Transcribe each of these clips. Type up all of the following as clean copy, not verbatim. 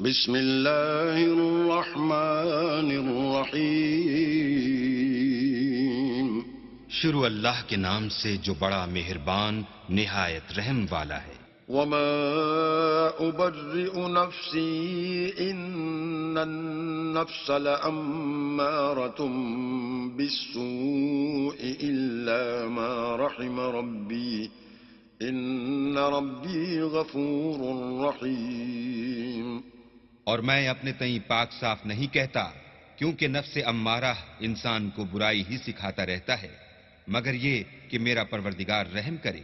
بسم اللہ الرحمن الرحیم. شروع اللہ کے نام سے جو بڑا مہربان نہایت رحم والا ہے. وما ابرئ نفسی ان النفس لامارة بالسوء الا ما رحم ربی ان ربی غفور رحیم. اور میں اپنے تئیں پاک صاف نہیں کہتا، کیونکہ نفس امارہ انسان کو برائی ہی سکھاتا رہتا ہے، مگر یہ کہ میرا پروردگار رحم کرے،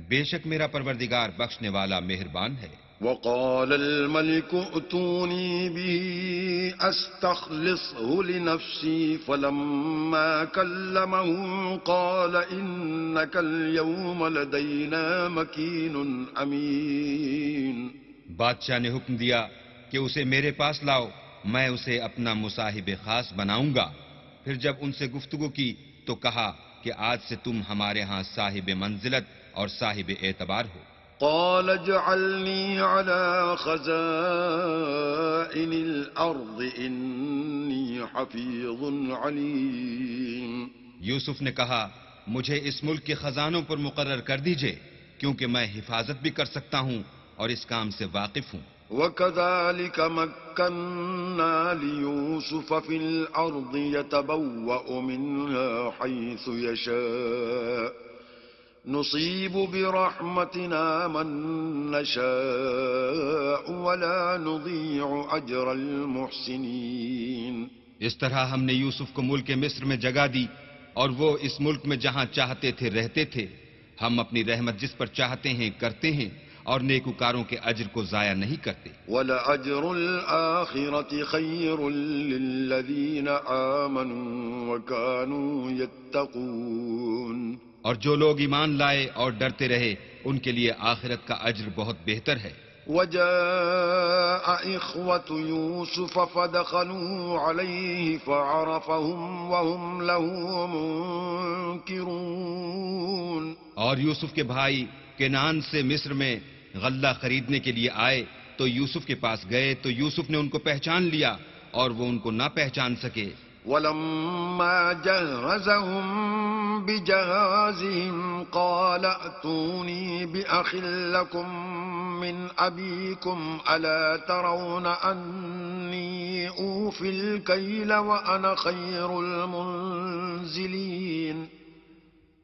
بے شک میرا پروردگار بخشنے والا مہربان ہے. وقال الملك ائتوني به استخلصه لنفسي فلما كلمه قال انك اليوم لدينا مكين امين. بادشاہ نے حکم دیا کہ اسے میرے پاس لاؤ، میں اسے اپنا مصاحب خاص بناؤں گا. پھر جب ان سے گفتگو کی تو کہا کہ آج سے تم ہمارے ہاں صاحب منزلت اور صاحب اعتبار ہو. قال اجعلني على خزائن الارض اني حفيظ عليم. یوسف نے کہا مجھے اس ملک کے خزانوں پر مقرر کر دیجئے، کیونکہ میں حفاظت بھی کر سکتا ہوں اور اس کام سے واقف ہوں. وكذلك مكنا ليوسف في الأرض يتبوأ منها حيث يشاء نصيب برحمتنا من نشاء ولا نضيع أجر المحسنين. اس طرح ہم نے یوسف کو ملک مصر میں جگہ دی، اور وہ اس ملک میں جہاں چاہتے تھے رہتے تھے. ہم اپنی رحمت جس پر چاہتے ہیں کرتے ہیں، اور نیکوکاروں کے اجر کو ضائع نہیں کرتے. وَلَأَجْرُ الْآخِرَةِ خَيْرٌ لِّلَّذِينَ آمَنُوا وَكَانُوا يَتَّقُونَ. اور جو لوگ ایمان لائے اور ڈرتے رہے ان کے لیے آخرت کا اجر بہت بہتر ہے. وَجَاءَ إِخْوَةُ يُوسُفَ فَدَخَلُوا عَلَيْهِ فَعَرَفَهُمْ وَهُمْ لَهُ مُنكِرُونَ. اور یوسف کے بھائی کنعان سے مصر میں غلہ خریدنے کے لیے آئے تو یوسف کے پاس گئے تو یوسف نے ان کو پہچان لیا اور وہ ان کو نہ پہچان سکے. وَلَمَّا جَهَّزَهُم بِجَهَازِهِمْ قَالَ ائْتُونِي بِأَخٍ لَّكُم مِّنْ أَبِيكُمْ أَلَا تَرَوْنَ أَنِّي أُوفِي الْكَيْلَ وَأَنَا خَيْرُ الْمُنزِلِينَ.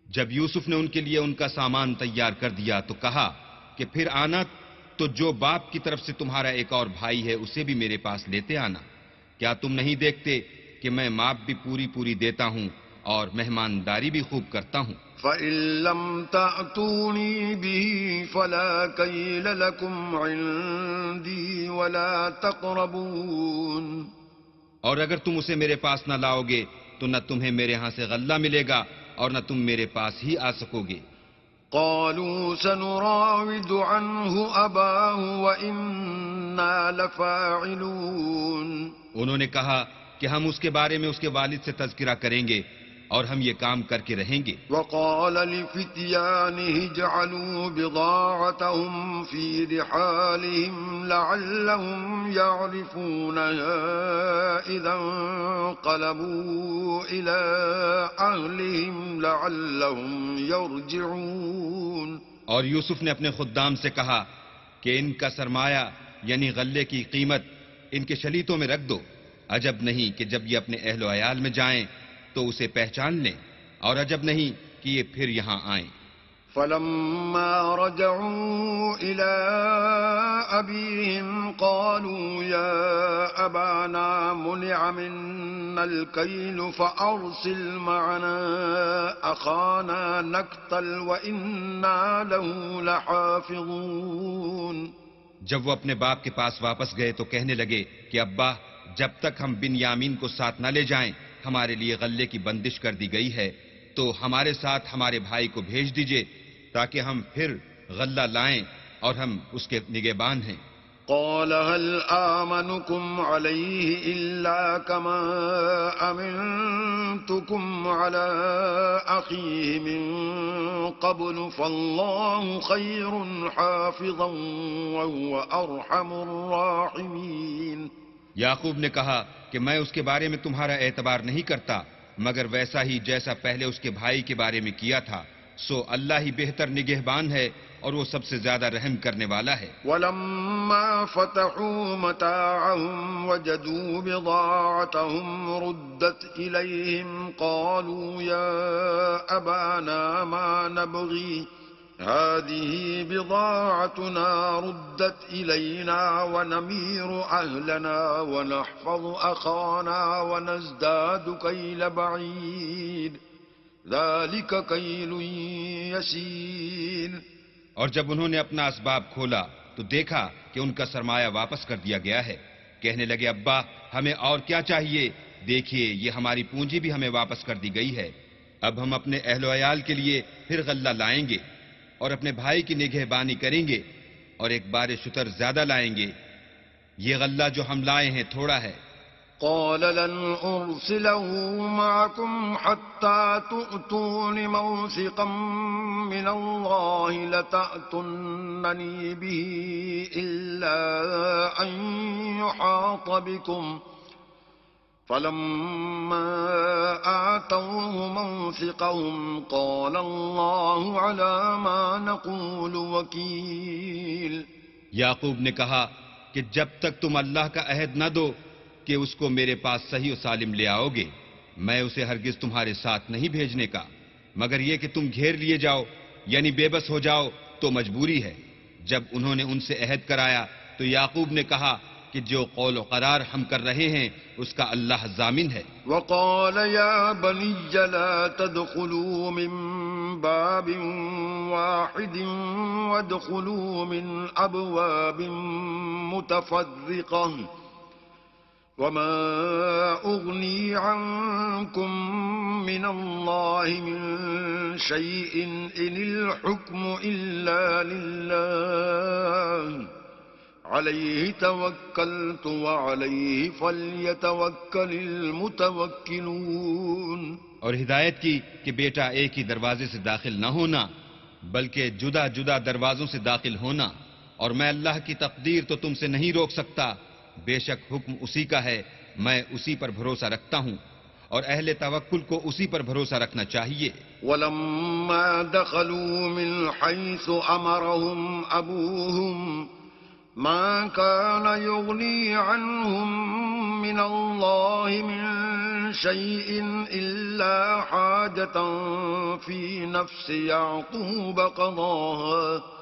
جب یوسف نے ان کے لیے ان کا سامان تیار کر دیا تو کہا کہ پھر آنا تو جو باپ کی طرف سے تمہارا ایک اور بھائی ہے اسے بھی میرے پاس لیتے آنا. کیا تم نہیں دیکھتے کہ میں ماپ بھی پوری دیتا ہوں اور مہمانداری بھی خوب کرتا ہوں. فَإِن لَّمْ تَأْتُونِي بِهِ فَلَا كَيْلَ لَكُمْ عِندِي وَلَا تَقْرَبُونَ. اور اگر تم اسے میرے پاس نہ لاؤ گے تو نہ تمہیں میرے ہاں سے غلہ ملے گا اور نہ تم میرے پاس ہی آ سکو گے. قالوا سنراود عنه أباه وإنا لفاعلون. انہوں نے کہا کہ ہم اس کے بارے میں اس کے والد سے تذکرہ کریں گے اور ہم یہ کام کر کے رہیں گے. وقال لفتيانه اجعلوا بضاعتهم في رحالهم لعلهم يعرفونها إذا انقلبوا إلى أهلهم لعلهم يرجعون. اور یوسف نے اپنے خدام سے کہا کہ ان کا سرمایہ یعنی غلے کی قیمت ان کے شلیتوں میں رکھ دو. عجب نہیں کہ جب یہ اپنے اہل و عیال میں جائیں تو اسے پہچان لیں، اور عجب نہیں کہ یہ پھر یہاں آئیں. فلما رجعوا إلى أبيهم قالوا يا أبانا منع منا الكيل فأرسل معنا أخانا نكتل وإنا له لحافظون. جب وہ اپنے باپ کے پاس واپس گئے تو کہنے لگے کہ ابا، جب تک ہم بنیامین کو ساتھ نہ لے جائیں ہمارے لیے غلے کی بندش کر دی گئی ہے، تو ہمارے ساتھ ہمارے بھائی کو بھیج دیجئے تاکہ ہم پھر غلہ لائیں اور ہم اس کے نگہبان ہیں. قال هل آمنكم عليه إلا كما أمنتكم على أخيه من قبل فالله خير حافظا وهو أرحم الراحمين. یعقوب نے کہا کہ میں اس کے بارے میں تمہارا اعتبار نہیں کرتا مگر ویسا ہی جیسا پہلے اس کے بھائی کے بارے میں کیا تھا، سو اللہ ہی بہتر نگہبان ہے اور وہ سب سے زیادہ رحم کرنے والا ہے. وَلَمَّا فَتَحُوا مَتَاعَهُمْ وَجَدُوا بِضَاعَتَهُمْ رُدَّتْ إِلَيْهِمْ قَالُوا يَا أَبَانَا مَا نَبْغِي هَذِهِ بِضَاعَتُنَا رُدَّتْ إِلَيْنَا وَنَمِيرُ أَهْلَنَا وَنَحْفَظُ أَخَانَا وَنَزْدَادُ كَيْلَ بَعِيدٍ ذَلِكَ كَيْلٌ يَسِيرٌ. اور جب انہوں نے اپنا اسباب کھولا تو دیکھا کہ ان کا سرمایہ واپس کر دیا گیا ہے. کہنے لگے ابا ہمیں اور کیا چاہیے، دیکھیے یہ ہماری پونجی بھی ہمیں واپس کر دی گئی ہے. اب ہم اپنے اہل و عیال کے لیے پھر غلہ لائیں گے اور اپنے بھائی کی نگہبانی کریں گے اور ایک بار شتر زیادہ لائیں گے. یہ غلہ جو ہم لائے ہیں تھوڑا ہے. قال لن أرسله معكم حتى تؤتون موثقا من الله لتأتونني به إلا أن يحاط بكم فلما آتوه موثقهم قال الله على ما نقول وكيل. یعقوب نے کہا کہ جب تک تم اللہ کا عہد نہ دو کہ اس کو میرے پاس صحیح و سالم لے آؤ گے میں اسے ہرگز تمہارے ساتھ نہیں بھیجنے کا مگر یہ کہ تم گھیر لیے جاؤ یعنی بے بس ہو جاؤ تو مجبوری ہے. جب انہوں نے ان سے عہد کرایا تو یعقوب نے کہا کہ جو قول و قرار ہم کر رہے ہیں اس کا اللہ ضامن ہے. وقال يا بني لا تدخلوا من باب واحد وادخلوا من أبواب متفرقة وما أغني عنكم من الله من شيء إن الحكم إلا لله عليه توكلت وعليه فليتوكل المتوكلون. اور ہدایت کی کہ بیٹا ایک ہی دروازے سے داخل نہ ہونا بلکہ جدا جدا دروازوں سے داخل ہونا اور میں اللہ کی تقدیر تو تم سے نہیں روک سکتا. بے شک حکم اسی کا ہے میں اسی پر بھروسہ رکھتا ہوں اور اہل توکل کو اسی پر بھروسہ رکھنا چاہیے. وَلَمَّا دَخَلُوا مِنْ حَيْثُ أَمَرَهُمْ أَبُوهُمْ مَا كَانَ يُغْنِي عَنْهُمْ مِنَ اللَّهِ مِنْ شَيْءٍ إِلَّا حَاجَةً فِي نَفْسِ يَعْقُوبَ قَضَاهَا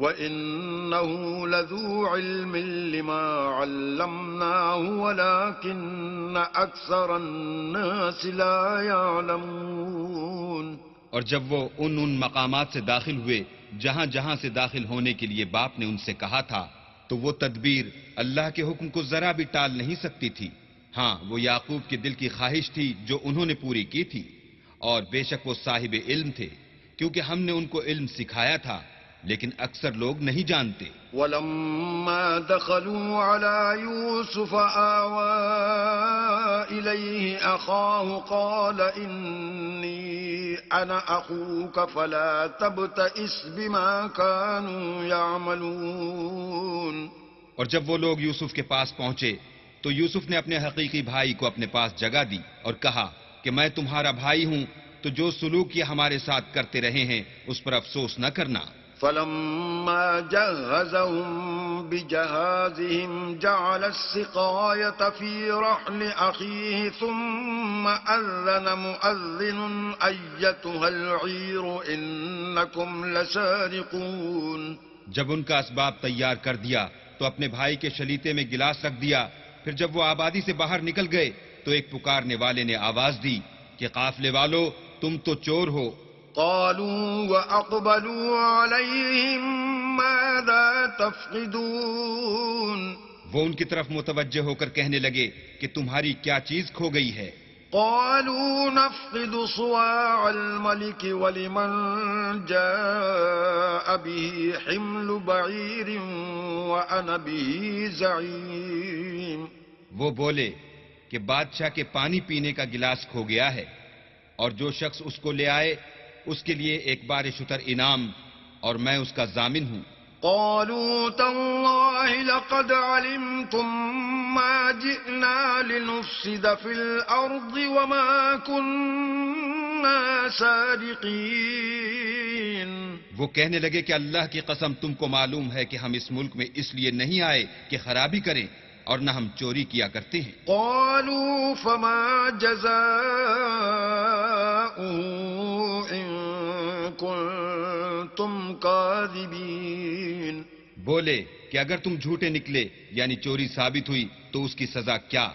وَإِنَّهُ لَذُو عِلْمٍ لِمَا عَلَّمْنَاهُ وَلَكِنَّ أَكْثَرَ النَّاسِ لَا يَعْلَمُونَ. اور جب وہ ان مقامات سے داخل ہوئے جہاں جہاں سے داخل ہونے کے لیے باپ نے ان سے کہا تھا تو وہ تدبیر اللہ کے حکم کو ذرا بھی ٹال نہیں سکتی تھی. ہاں وہ یعقوب کے دل کی خواہش تھی جو انہوں نے پوری کی تھی اور بے شک وہ صاحب علم تھے کیونکہ ہم نے ان کو علم سکھایا تھا لیکن اکثر لوگ نہیں جانتے. وَلَمَّا دَخَلُوا عَلَى يُوسُفَ آوَى إِلَيْهِ أَخَاهُ قَالَ إِنِّي أَنَا أَخُوكَ فَلَا تَبْتَئِسْ بِمَا كَانُوا يَعْمَلُونَ. اور جب وہ لوگ یوسف کے پاس پہنچے تو یوسف نے اپنے حقیقی بھائی کو اپنے پاس جگہ دی اور کہا کہ میں تمہارا بھائی ہوں تو جو سلوک یہ ہمارے ساتھ کرتے رہے ہیں اس پر افسوس نہ کرنا. فَلَمَّا جَهَّزَهُم بِجَهَازِهِمْ جَعَلَ السِّقَايَةَ فِي رَحْلِ أَخِيهِ ثُمَّ أَذَّنَ مُؤَذِّنٌ أَيَّتُهَا الْعِيرُ إِنَّكُمْ لَسَارِقُونَ. جب ان کا اسباب تیار کر دیا تو اپنے بھائی کے شلیتے میں گلاس رکھ دیا. پھر جب وہ آبادی سے باہر نکل گئے تو ایک پکارنے والے نے آواز دی کہ قافلے والو تم تو چور ہو. قالوا وأقبلوا عليهم ماذا تفقدون. وہ ان کی طرف متوجہ ہو کر کہنے لگے کہ تمہاری کیا چیز کھو گئی ہے. قالوا نفقد صواع الملك ولمن جاء به حمل بعير وأنا به زعيم. وہ بولے کہ بادشاہ کے پانی پینے کا گلاس کھو گیا ہے، اور جو شخص اس کو لے آئے اس کے لیے ایک بار شتر انعام، اور میں اس کا ضامن ہوں. قالوا تالله لقد علمتم ما جئنا لنفسد في الأرض وما كنا سارقين. وہ کہنے لگے کہ اللہ کی قسم تم کو معلوم ہے کہ ہم اس ملک میں اس لیے نہیں آئے کہ خرابی کریں، اور نہ ہم چوری کیا کرتے ہیں. قالوا فما جزاؤه إن كنتم كاذبين. بولے کہ اگر تم جھوٹے نکلے یعنی چوری ثابت ہوئی تو اس کی سزا کیا؟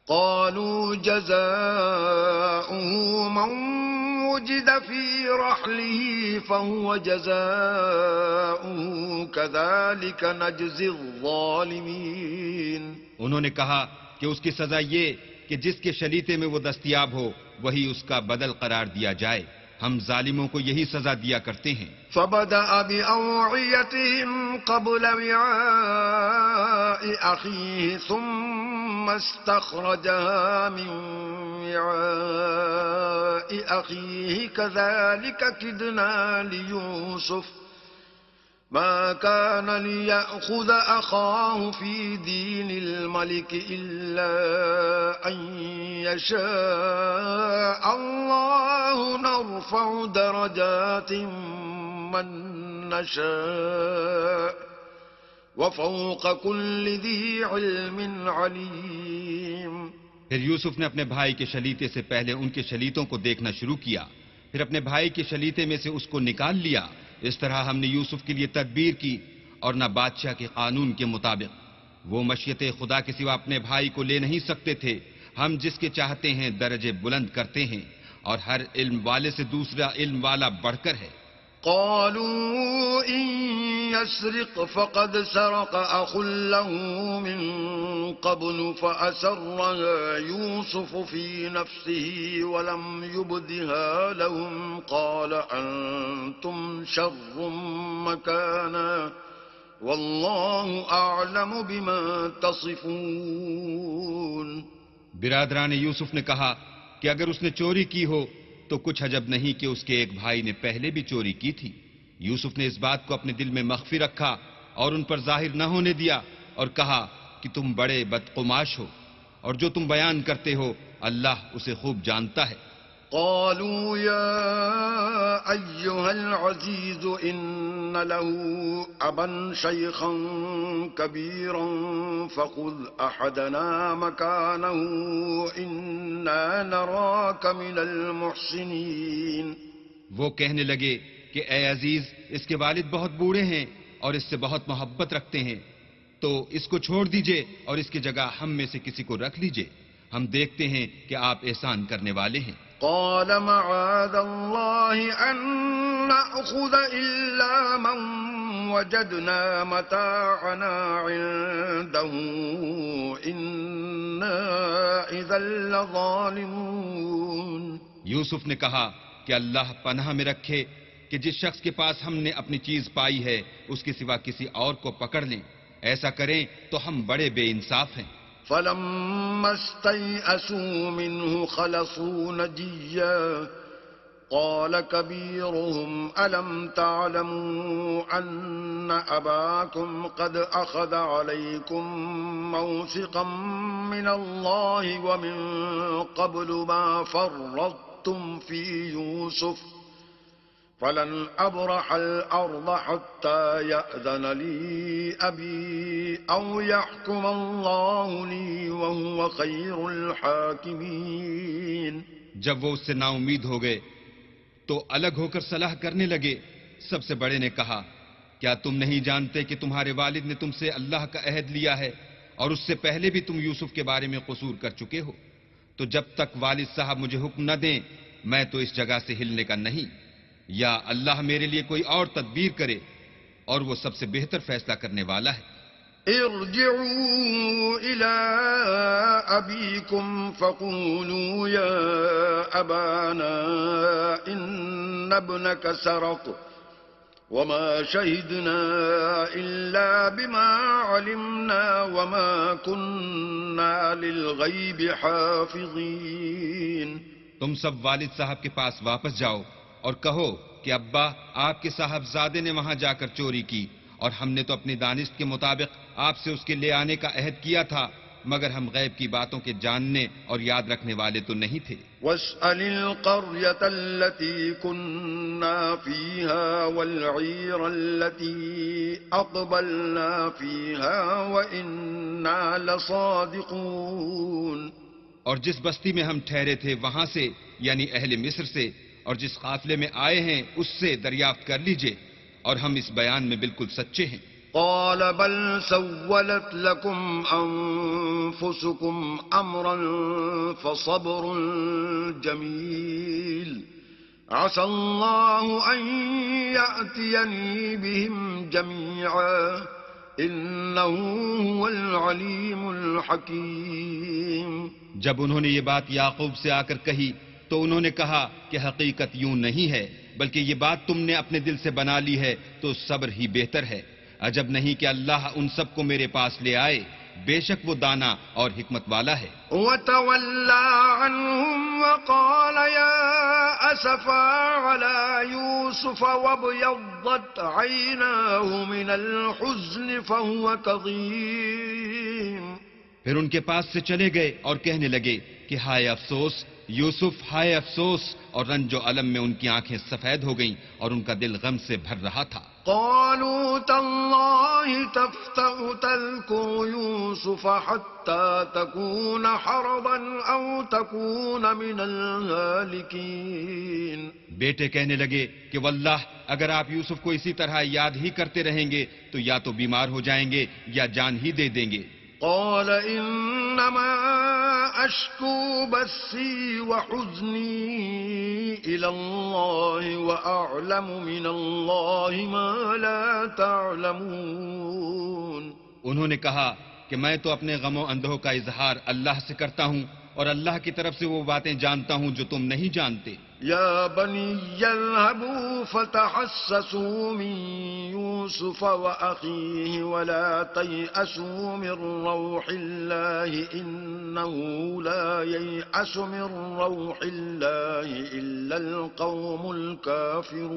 قالوا جزاؤه من وجد في رحله فهو جزاؤه كذلك نجزي الظالمين. انہوں نے کہا کہ اس کی سزا یہ کہ جس کے شلیتے میں وہ دستیاب ہو وہی اس کا بدل قرار دیا جائے، ہم ظالموں کو یہی سزا دیا کرتے ہیں. فبدأ بأوعيتهم قبل وعاء أخيه ثم استخرجها من وعاء أخيه كذلك كدنا ليوسف ما كان ليأخذ أخاه في دين الملك إلا أن يشاء الله نرفع درجات من نشاء وفوق كل ذي علم عليم. پھر یوسف نے اپنے بھائی کے شلیتے سے پہلے ان کے شلیتوں کو دیکھنا شروع کیا، پھر اپنے بھائی کے شلیتے میں سے اس کو نکال لیا. اس طرح ہم نے یوسف کے لیے تدبیر کی، اور نہ بادشاہ کے قانون کے مطابق. وہ مشیت خدا کے سوا اپنے بھائی کو لے نہیں سکتے تھے. ہم جس کے چاہتے ہیں درجے بلند کرتے ہیں، اور ہر علم والے سے دوسرا علم والا بڑھ کر ہے. قالوا إن يسرق فقد سرق أخ له من قبل فأسرها يوسف في نفسه ولم يبدها لهم قال أنتم شر مكانا والله أعلم بما تصفون. برادران یوسف نے کہا کہ اگر اس نے چوری کی ہو تو کچھ عجب نہیں کہ اس کے ایک بھائی نے پہلے بھی چوری کی تھی. یوسف نے اس بات کو اپنے دل میں مخفی رکھا اور ان پر ظاہر نہ ہونے دیا، اور کہا کہ تم بڑے بدقماش ہو، اور جو تم بیان کرتے ہو اللہ اسے خوب جانتا ہے. قالوا يا أيها العزيز إن له أبا شيخا كبيرا فخذ أحدنا مكانه إنا نراك من المحسنين. وہ کہنے لگے کہ اے عزیز، اس کے والد بہت بوڑھے ہیں اور اس سے بہت محبت رکھتے ہیں، تو اس کو چھوڑ دیجئے اور اس کی جگہ ہم میں سے کسی کو رکھ لیجئے، ہم دیکھتے ہیں کہ آپ احسان کرنے والے ہیں. قال معاذ الله أن نأخذ إلا من وجدنا متاعنا عنده إنا إذا لظالمون. یوسف نے کہا کہ اللہ پناہ میں رکھے کہ جس شخص کے پاس ہم نے اپنی چیز پائی ہے اس کے سوا کسی اور کو پکڑ لیں، ایسا کریں تو ہم بڑے بے انصاف ہیں. فلما استيئسوا منه خلصوا نجيا قال كبيرهم ألم تعلموا أن أباكم قد أخذ عليكم موثقا من الله ومن قبل ما فرطتم في يوسف فلن أبرح الأرض حتى يأذن لي أبي أو يحكم الله لي وهو خير الحاكمين. جب وہ اس سے نا امید ہو گئے تو الگ ہو کر صلاح کرنے لگے. سب سے بڑے نے کہا کیا تم نہیں جانتے کہ تمہارے والد نے تم سے اللہ کا عہد لیا ہے اور اس سے پہلے بھی تم یوسف کے بارے میں قصور کر چکے ہو؟ تو جب تک والد صاحب مجھے حکم نہ دیں میں تو اس جگہ سے ہلنے کا نہیں، یا اللہ میرے لیے کوئی اور تدبیر کرے اور وہ سب سے بہتر فیصلہ کرنے والا ہے. ارجعوا إلى أبيكم فقولوا يا أبانا إن ابنك سرق وما شهدنا إلا بما علمنا وما كنا للغيب حافظين. تم سب والد صاحب کے پاس واپس جاؤ اور کہو کہ ابا آپ کے صاحبزادے نے وہاں جا کر چوری کی، اور ہم نے تو اپنی دانست کے مطابق آپ سے اس کے لے آنے کا عہد کیا تھا، مگر ہم غیب کی باتوں کے جاننے اور یاد رکھنے والے تو نہیں تھے. واسأل القرية التي كنا فيها والعير التي أقبلنا فيها وإنا لصادقون. اور جس بستی میں ہم ٹھہرے تھے وہاں سے، یعنی اہل مصر سے، اور جس قافلے میں آئے ہیں اس سے دریافت کر لیجئے، اور ہم اس بیان میں بالکل سچے ہیں. قال بل سولت لكم أنفسكم أمرا فصبر جميل عسى الله أن يأتيني بهم جميعا إنه هو العليم الحكيم. جب انہوں نے یہ بات یعقوب سے آ کر کہی تو انہوں نے کہا کہ حقیقت یوں نہیں ہے، بلکہ یہ بات تم نے اپنے دل سے بنا لی ہے تو صبر ہی بہتر ہے. عجب نہیں کہ اللہ ان سب کو میرے پاس لے آئے، بے شک وہ دانا اور حکمت والا ہے. وَتَوَلَّى عَنْهُمْ وَقَالَ يَا أَسَفَا عَلَى يُوسُفَ وَابْيَضَّتْ عَيْنَاهُ مِنَ الْحُزْنِ فَهُوَ كَظِيمٌ. پھر ان کے پاس سے چلے گئے اور کہنے لگے کہ ہائے افسوس یوسف، ہائے افسوس، اور رنج و الم میں ان کی آنکھیں سفید ہو گئیں اور ان کا دل غم سے بھر رہا تھا. قالوا تالله تفتأ تذكر يوسف حتى تكون حرضا أو تكون من الهالكين. بیٹے کہنے لگے کہ واللہ اگر آپ یوسف کو اسی طرح یاد ہی کرتے رہیں گے تو یا تو بیمار ہو جائیں گے یا جان ہی دے دیں گے. قال إنما أشكو بثي وحزني إلى الله وأعلم من الله ما لا تعلمون. انہوں نے کہا کہ میں تو اپنے غم و اندوہ کا اظہار اللہ سے کرتا ہوں اور اللہ کی طرف سے وہ باتیں جانتا ہوں جو تم نہیں جانتے. يا بني اذهبوا فتحسسوا من يوسف وأخيه ولا تيأسوا من روح الله إنه لا ييأس من روح الله إلا القوم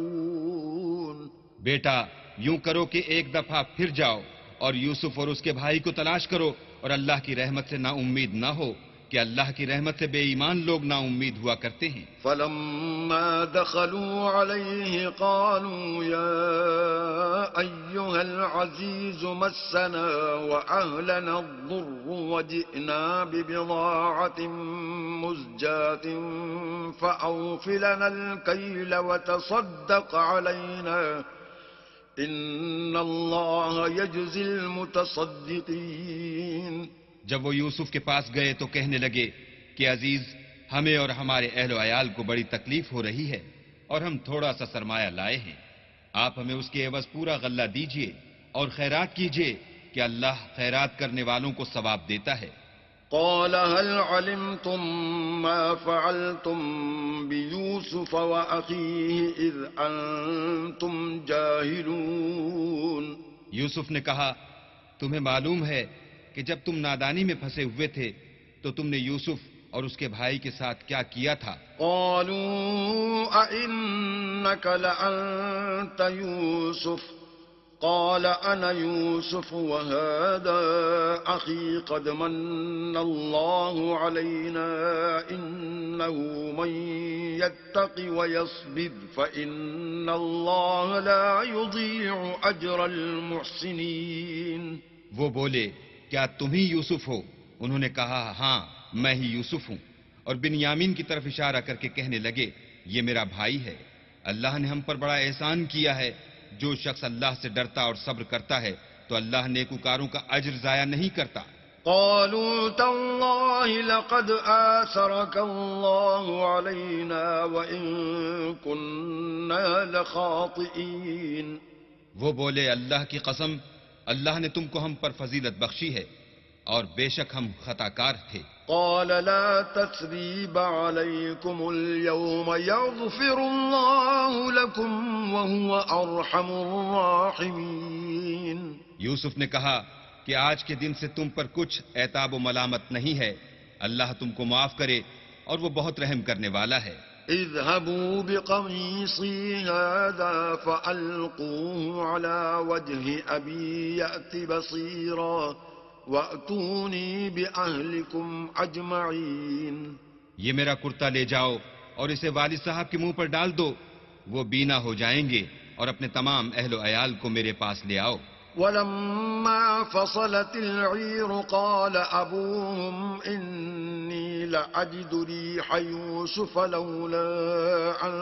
الكافرون. بیٹا یوں کرو کہ ایک دفعہ پھر جاؤ اور یوسف اور اس کے بھائی کو تلاش کرو، اور اللہ کی رحمت سے نا امید نہ ہو کہ اللہ کی رحمت سے بے ایمان لوگ نا امید ہوا کرتے ہیں. فلما دخلوا عليه قالوا يا أيها العزيز مسنا وأهلنا الضر وجئنا ببضاعة مزجاة فأوف لنا الكيل وتصدق علينا إن الله يجزي المتصدقين. جب وہ یوسف کے پاس گئے تو کہنے لگے کہ عزیز، ہمیں اور ہمارے اہل و عیال کو بڑی تکلیف ہو رہی ہے اور ہم تھوڑا سا سرمایہ لائے ہیں. آپ ہمیں اس کے عوض پورا غلہ دیجئے اور خیرات کیجئے کہ اللہ خیرات کرنے والوں کو ثواب دیتا ہے. قال هل علمتم ما فعلتم بيوسف وأخيه إذ أنتم جاهلون. یوسف نے کہا تمہیں معلوم ہے کہ جب تم نادانی میں پھنسے ہوئے تھے تو تم نے یوسف اور اس کے بھائی کے ساتھ کیا کیا تھا. قالوا أئنك لأنت يوسف قال أنا يوسف وهذا أخي قد من الله علينا إنه من يتق ويصبر فإن الله لا يضيع أجر المحسنين. وہ بولے کیا تم ہی یوسف ہو؟ انہوں نے کہا ہاں میں ہی یوسف ہوں، اور بنیامین کی طرف اشارہ کر کے کہنے لگے یہ میرا بھائی ہے. اللہ نے ہم پر بڑا احسان کیا ہے. جو شخص اللہ سے ڈرتا اور صبر کرتا ہے تو اللہ نیکوکاروں کا اجر ضائع نہیں کرتا. قالوا تالله لقد آثرك الله علينا وإن كنا لخاطئين. وہ بولے اللہ کی قسم اللہ نے تم کو ہم پر فضیلت بخشی ہے اور بے شک ہم خطا کار تھے. قال لا تثريب عليكم اليوم يغفر الله لكم وهو أرحم الراحمين. یوسف نے کہا کہ آج کے دن سے تم پر کچھ عتاب و ملامت نہیں ہے، اللہ تم کو معاف کرے اور وہ بہت رحم کرنے والا ہے. اذهبوا بقميصي هذا فألقوه على وجه أبي يأت بصيرا وَأْتُونِي بِأَهْلِكُمْ أَجْمَعِينَ. یہ میرا کرتا لے جاؤ اور اسے والد صاحب کے منہ پر ڈال دو، وہ بینا ہو جائیں گے، اور اپنے تمام اہل و عیال کو میرے پاس لے آؤ. وَلَمَّا فَصَلَتِ الْعِيرُ قَالَ أَبُوهُمْ إِنِّي لَأَجِدُ رِيحَ يُوسُفَ لَوْلَا أَن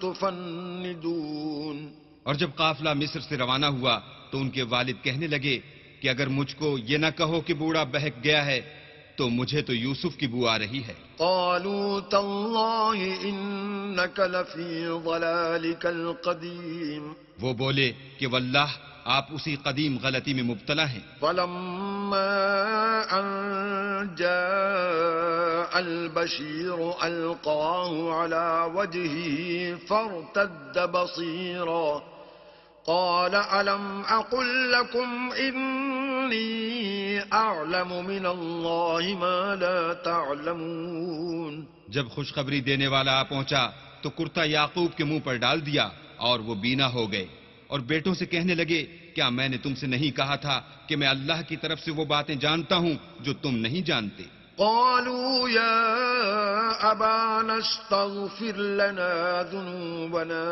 تُفَنِّدُونِ. اور جب قافلہ مصر سے روانہ ہوا تو ان کے والد کہنے لگے کہ اگر مجھ کو یہ نہ کہو کہ بوڑھا بہک گیا ہے تو مجھے تو یوسف کی بو آ رہی ہے. قالوا تالله انك لفي ضلالك القديم. وہ بولے کہ واللہ آپ اسی قدیم غلطی میں مبتلا ہیں. فلما ان جاء البشير القاه على وجهه فارتد بصيرا قال ألم أقل لكم إني أعلم من الله ما لا تعلمون. جب خوشخبری دینے والا آ پہنچا تو کرتا یعقوب کے منہ پر ڈال دیا اور وہ بینا ہو گئے، اور بیٹوں سے کہنے لگے کیا میں نے تم سے نہیں کہا تھا کہ میں اللہ کی طرف سے وہ باتیں جانتا ہوں جو تم نہیں جانتے. قالوا يا أبانا استغفر لنا ذنوبنا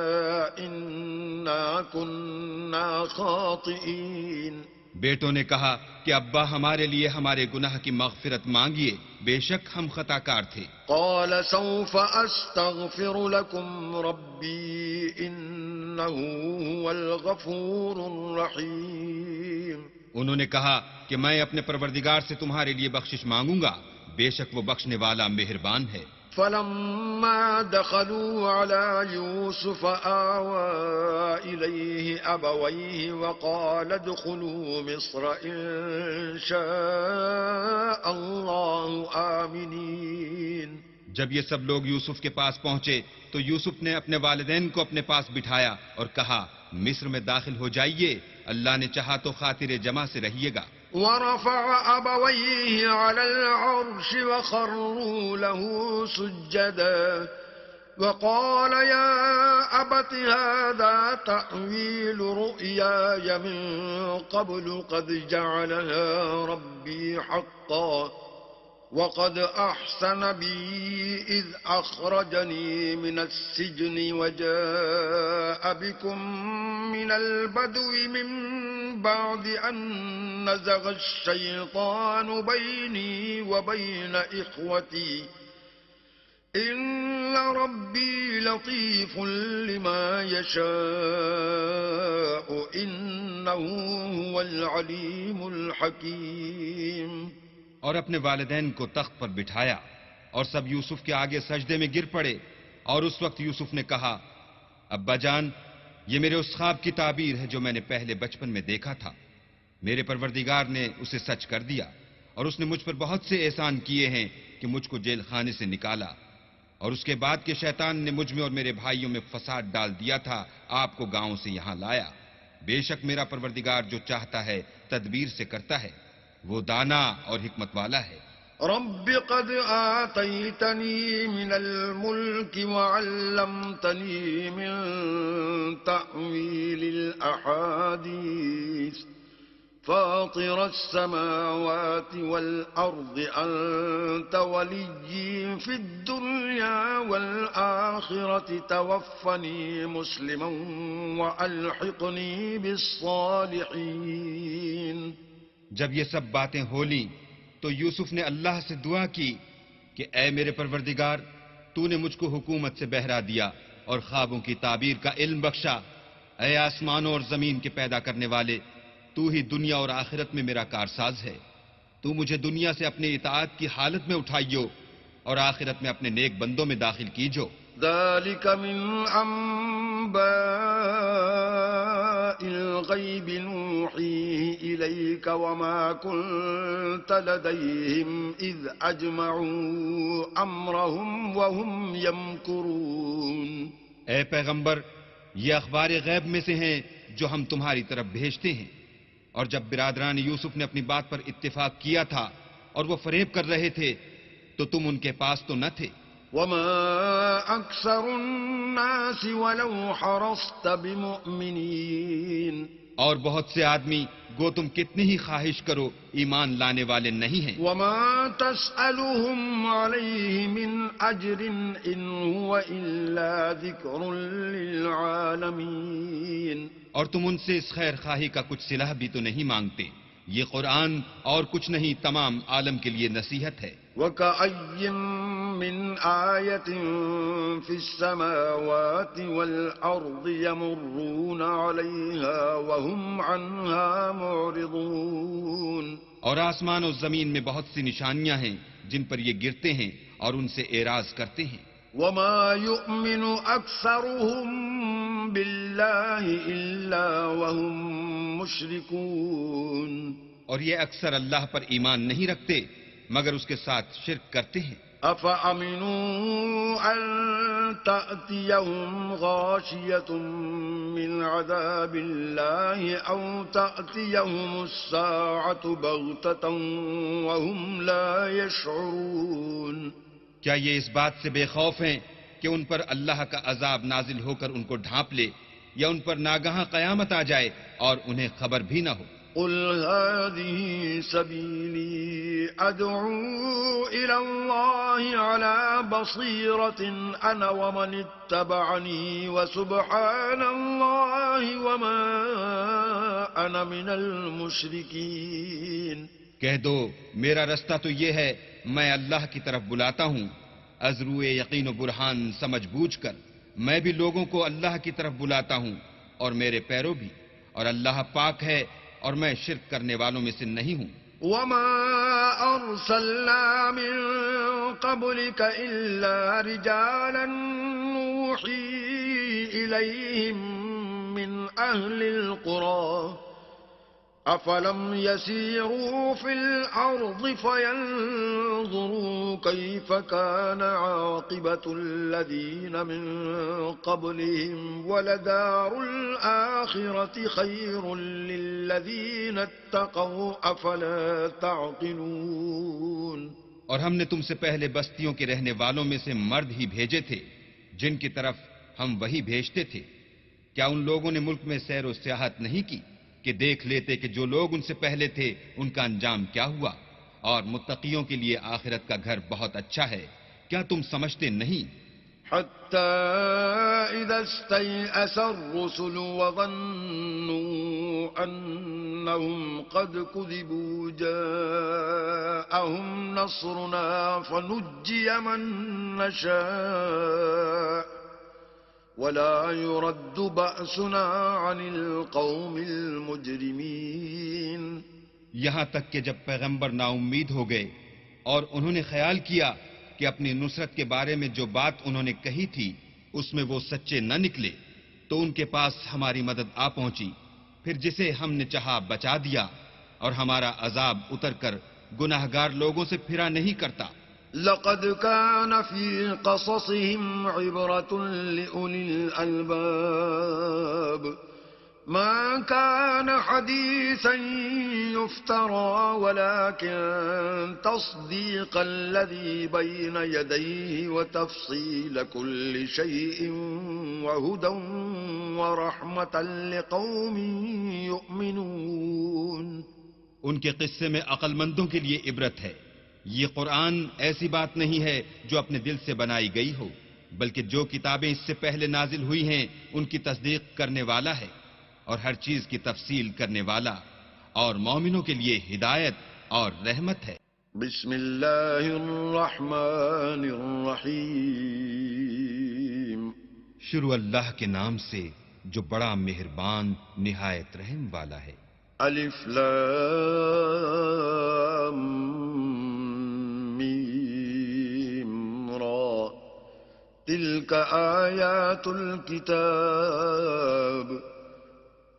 إنا كنا خاطئين. بیٹوں نے کہا کہ ابا ہمارے لیے ہمارے گناہ کی مغفرت مانگیے، بے شک ہم خطا کار تھے. قال سوف أستغفر لكم ربي إنه هو الغفور الرحيم. انہوں نے کہا کہ میں اپنے پروردگار سے تمہارے لیے بخشش مانگوں گا، بے شک وہ بخشنے والا مہربان ہے. فلما دخلوا على يوسف آوى إليه أبويه وقال ادخلوا مصر إن شاء الله آمنين. جب یہ سب لوگ یوسف کے پاس پہنچے تو یوسف نے اپنے والدین کو اپنے پاس بٹھایا اور کہا مصر میں داخل ہو جائیے، اللہ نے چاہا تو خاطر جمع سے رہیے گا. ورفع أبويه على العرش وخروا له سجدا وقال يا أبت هذا تأويل رؤياي من قبل قد جعلها ربي حقا وقد أحسن بي إذ أخرجني من السجن وجاء بكم من البدو من بعد أن نزغ الشيطان بيني وبين إخوتي إن ربي لطيف لما يشاء إنه هو العليم الحكيم. اور اپنے والدین کو تخت پر بٹھایا اور سب یوسف کے آگے سجدے میں گر پڑے، اور اس وقت یوسف نے کہا ابا جان، یہ میرے اس خواب کی تعبیر ہے جو میں نے پہلے بچپن میں دیکھا تھا. میرے پروردگار نے اسے سچ کر دیا، اور اس نے مجھ پر بہت سے احسان کیے ہیں کہ مجھ کو جیل خانے سے نکالا، اور اس کے بعد کہ شیطان نے مجھ میں اور میرے بھائیوں میں فساد ڈال دیا تھا آپ کو گاؤں سے یہاں لایا. بے شک میرا پروردگار جو چاہتا ہے تدبیر سے کرتا ہے، وہ دانا اور حکمت والا ہے. رب قد آتيتني من الملك وعلمتني من تأويل الأحاديث فاطر السماوات والأرض أنت وليي في الدنيا والآخرة توفني مسلما وألحقني بالصالحين. جب یہ سب باتیں ہو لیں تو یوسف نے اللہ سے دعا کی کہ اے میرے پروردگار، تو نے مجھ کو حکومت سے بہرا دیا اور خوابوں کی تعبیر کا علم بخشا. اے آسمانوں اور زمین کے پیدا کرنے والے، تو ہی دنیا اور آخرت میں میرا کارساز ہے. تو مجھے دنیا سے اپنے اطاعت کی حالت میں اٹھائیو اور آخرت میں اپنے نیک بندوں میں داخل کیجو. ذلك من أنباء الغيب نوحيه إليك وما كنت لديهم إذ أجمعوا أمرهم وهم يمكرون. اے پیغمبر، یہ اخبار غیب میں سے ہیں جو ہم تمہاری طرف بھیجتے ہیں، اور جب برادران یوسف نے اپنی بات پر اتفاق کیا تھا اور وہ فریب کر رہے تھے تو تم ان کے پاس تو نہ تھے. وما أكثر الناس ولو حرصت بمؤمنين. اور بہت سے آدمی گو تم کتنی ہی خواہش کرو ایمان لانے والے نہیں ہیں. وما تسألهم عليه من أجر إن هو إلا ذكر للعالمين. اور تم ان سے اس خیر خواہی کا کچھ صلہ بھی تو نہیں مانگتے. یہ قرآن اور کچھ نہیں، تمام عالم کے لیے نصیحت ہے. وكأي من آية في السماوات والأرض يمرون عليها وهم عنها معرضون. اور آسمان و زمین میں بہت سی نشانیاں ہیں جن پر یہ گرتے ہیں اور ان سے اعراض کرتے ہیں. وما يؤمن أكثرهم بالله إلا وهم مشركون. اور یہ اکثر اللہ پر ایمان نہیں رکھتے مگر اس کے ساتھ شرک کرتے ہیں. أفأمنوا أن تأتيهم غاشية من عذاب الله أو تأتيهم الساعة بغتة وهم لا يشعرون. کیا یہ اس بات سے بے خوف ہیں کہ ان پر اللہ کا عذاب نازل ہو کر ان کو ڈھانپ لے، یا ان پر ناگہاں قیامت آ جائے اور انہیں خبر بھی نہ ہو؟ قل هذه سبيلي أدعو إلى الله على بصيرة أنا ومن اتبعني وسبحان الله وما أنا من المشركين. کہہ دو میرا رستہ تو یہ ہے، میں اللہ کی طرف بلاتا ہوں از روئے یقین و برہان سمجھ بوجھ کر. میں بھی لوگوں کو اللہ کی طرف بلاتا ہوں اور میرے پیرو بھی، اور اللہ پاک ہے اور میں شرک کرنے والوں میں سے نہیں ہوں. وما أرسلنا من قبلك إلا رجالا نوحي إليهم من أهل القرى أفلم يسيروا في الأرض فينظروا كيف كان عاقبة الذين من قبلهم ولدار الآخرة خير للذين اتقوا أفلا تعقلون. اور ہم نے تم سے پہلے بستیوں کے رہنے والوں میں سے مرد ہی بھیجے تھے جن کی طرف ہم وہی بھیجتے تھے. کیا ان لوگوں نے ملک میں سیر و سیاحت نہیں کی کہ دیکھ لیتے کہ جو لوگ ان سے پہلے تھے ان کا انجام کیا ہوا، اور متقیوں کے لیے آخرت کا گھر بہت اچھا ہے. کیا تم سمجھتے نہیں؟ حتى إذا استيأس الرسل وظنوا أنهم قد كذبوا جاءهم نصرنا فنجي من نشاء ولا يرد بأسنا عن القوم المجرمين. یہاں تک کہ جب پیغمبر نا امید ہو گئے اور انہوں نے خیال کیا کہ اپنی نصرت کے بارے میں جو بات انہوں نے کہی تھی اس میں وہ سچے نہ نکلے تو ان کے پاس ہماری مدد آ پہنچی، پھر جسے ہم نے چاہا بچا دیا، اور ہمارا عذاب اتر کر گناہگار لوگوں سے پھرا نہیں کرتا. لقد كان في قصصهم عبرة لأولي الألباب ما كان حديثا يفترى ولكن تصديق الذي بين يديه وتفصيل كل شيء وهدى ورحمة لقوم يؤمنون. ان کے قصے میں عقل مندوں کے لیے عبرت ہے. یہ قرآن ایسی بات نہیں ہے جو اپنے دل سے بنائی گئی ہو، بلکہ جو کتابیں اس سے پہلے نازل ہوئی ہیں ان کی تصدیق کرنے والا ہے اور ہر چیز کی تفصیل کرنے والا، اور مومنوں کے لیے ہدایت اور رحمت ہے. بسم اللہ الرحمن الرحیم. شروع اللہ کے نام سے جو بڑا مہربان نہایت رحم والا ہے. الف لام میم را تلک آیات الكتاب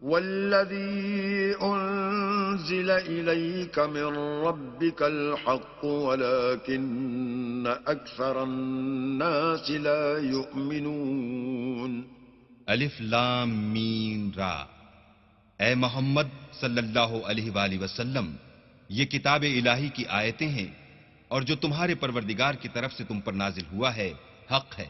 والذي أنزل إليك من ربك الحق ولكن أكثر الناس لا يؤمنون. الف لام میم را. اے محمد صلی اللہ علیہ وآلہ وسلم، یہ کتاب الہی کی آیتیں ہیں اور جو تمہارے پروردگار کی طرف سے تم پر نازل ہوا ہے حق ہے،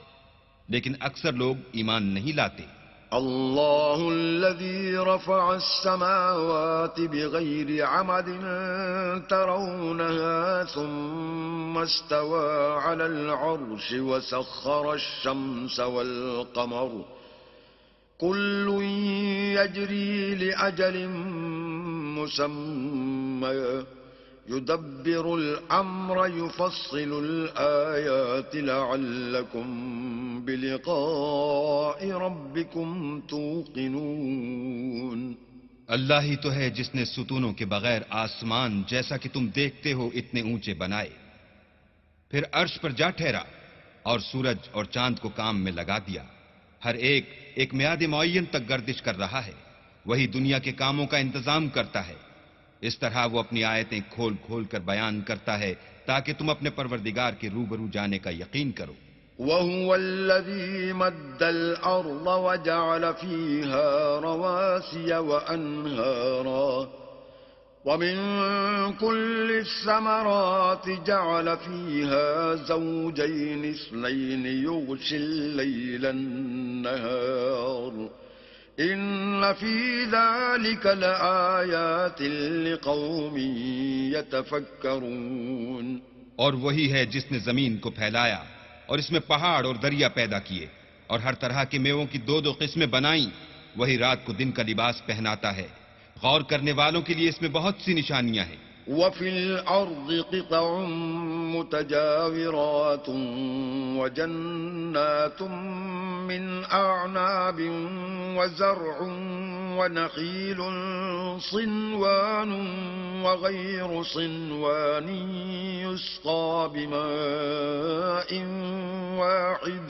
لیکن اکثر لوگ ایمان نہیں لاتے. الله الذي رفع السماوات بغير عمد ترونها ثم استوى على العرش وسخر الشمس والقمر كل يجري لأجل مسمى يدبر الأمر يفصل الآيات لعلكم بلقاء ربكم توقنون. اللہ ہی تو ہے جس نے ستونوں کے بغیر آسمان جیسا کہ تم دیکھتے ہو اتنے اونچے بنائے، پھر عرش پر جا ٹھہرا اور سورج اور چاند کو کام میں لگا دیا. ہر ایک میعاد معین تک گردش کر رہا ہے. وہی دنیا کے کاموں کا انتظام کرتا ہے. اس طرح وہ اپنی آیتیں کھول کھول کر بیان کرتا ہے تاکہ تم اپنے پروردگار کے روبرو جانے کا یقین کرو. وَهُوَ الَّذِي مَدَّ الْأَرْضَ وَجَعَلَ فِيهَا رَوَاسِيَ وَأَنْهَارًا وَمِن كُلِّ الثَّمَرَاتِ جَعَلَ فِيهَا زَوْجَيْنِ اثْنَيْنِ يُغْشِي اللَّيْلَ النَّهَارَ إِنَّ فِي ذَلِكَ لَآيَاتٍ لِقَوْمٍ يَتَفَكَّرُونَ. اور وہی ہے جس نے زمین کو پھیلایا اور اس میں پہاڑ اور دریا پیدا کیے اور ہر طرح کے میووں کی دو قسمیں بنائیں. وہی رات کو دن کا لباس پہناتا ہے. غور کرنے والوں کے لیے اس میں بہت سی نشانیاں ہیں. وَفِي الْأَرْضِ قِطَعٌ مُتَجَاوِرَاتٌ وَجَنَّاتٌ مِّنْ أَعْنَابٍ وَزَرْعٌ وَنَخِيلٌ صِنْوَانٌ وَغَيْرُ صِنْوَانٍ يُسْقَىٰ بِمَاءٍ وَاحِدٍ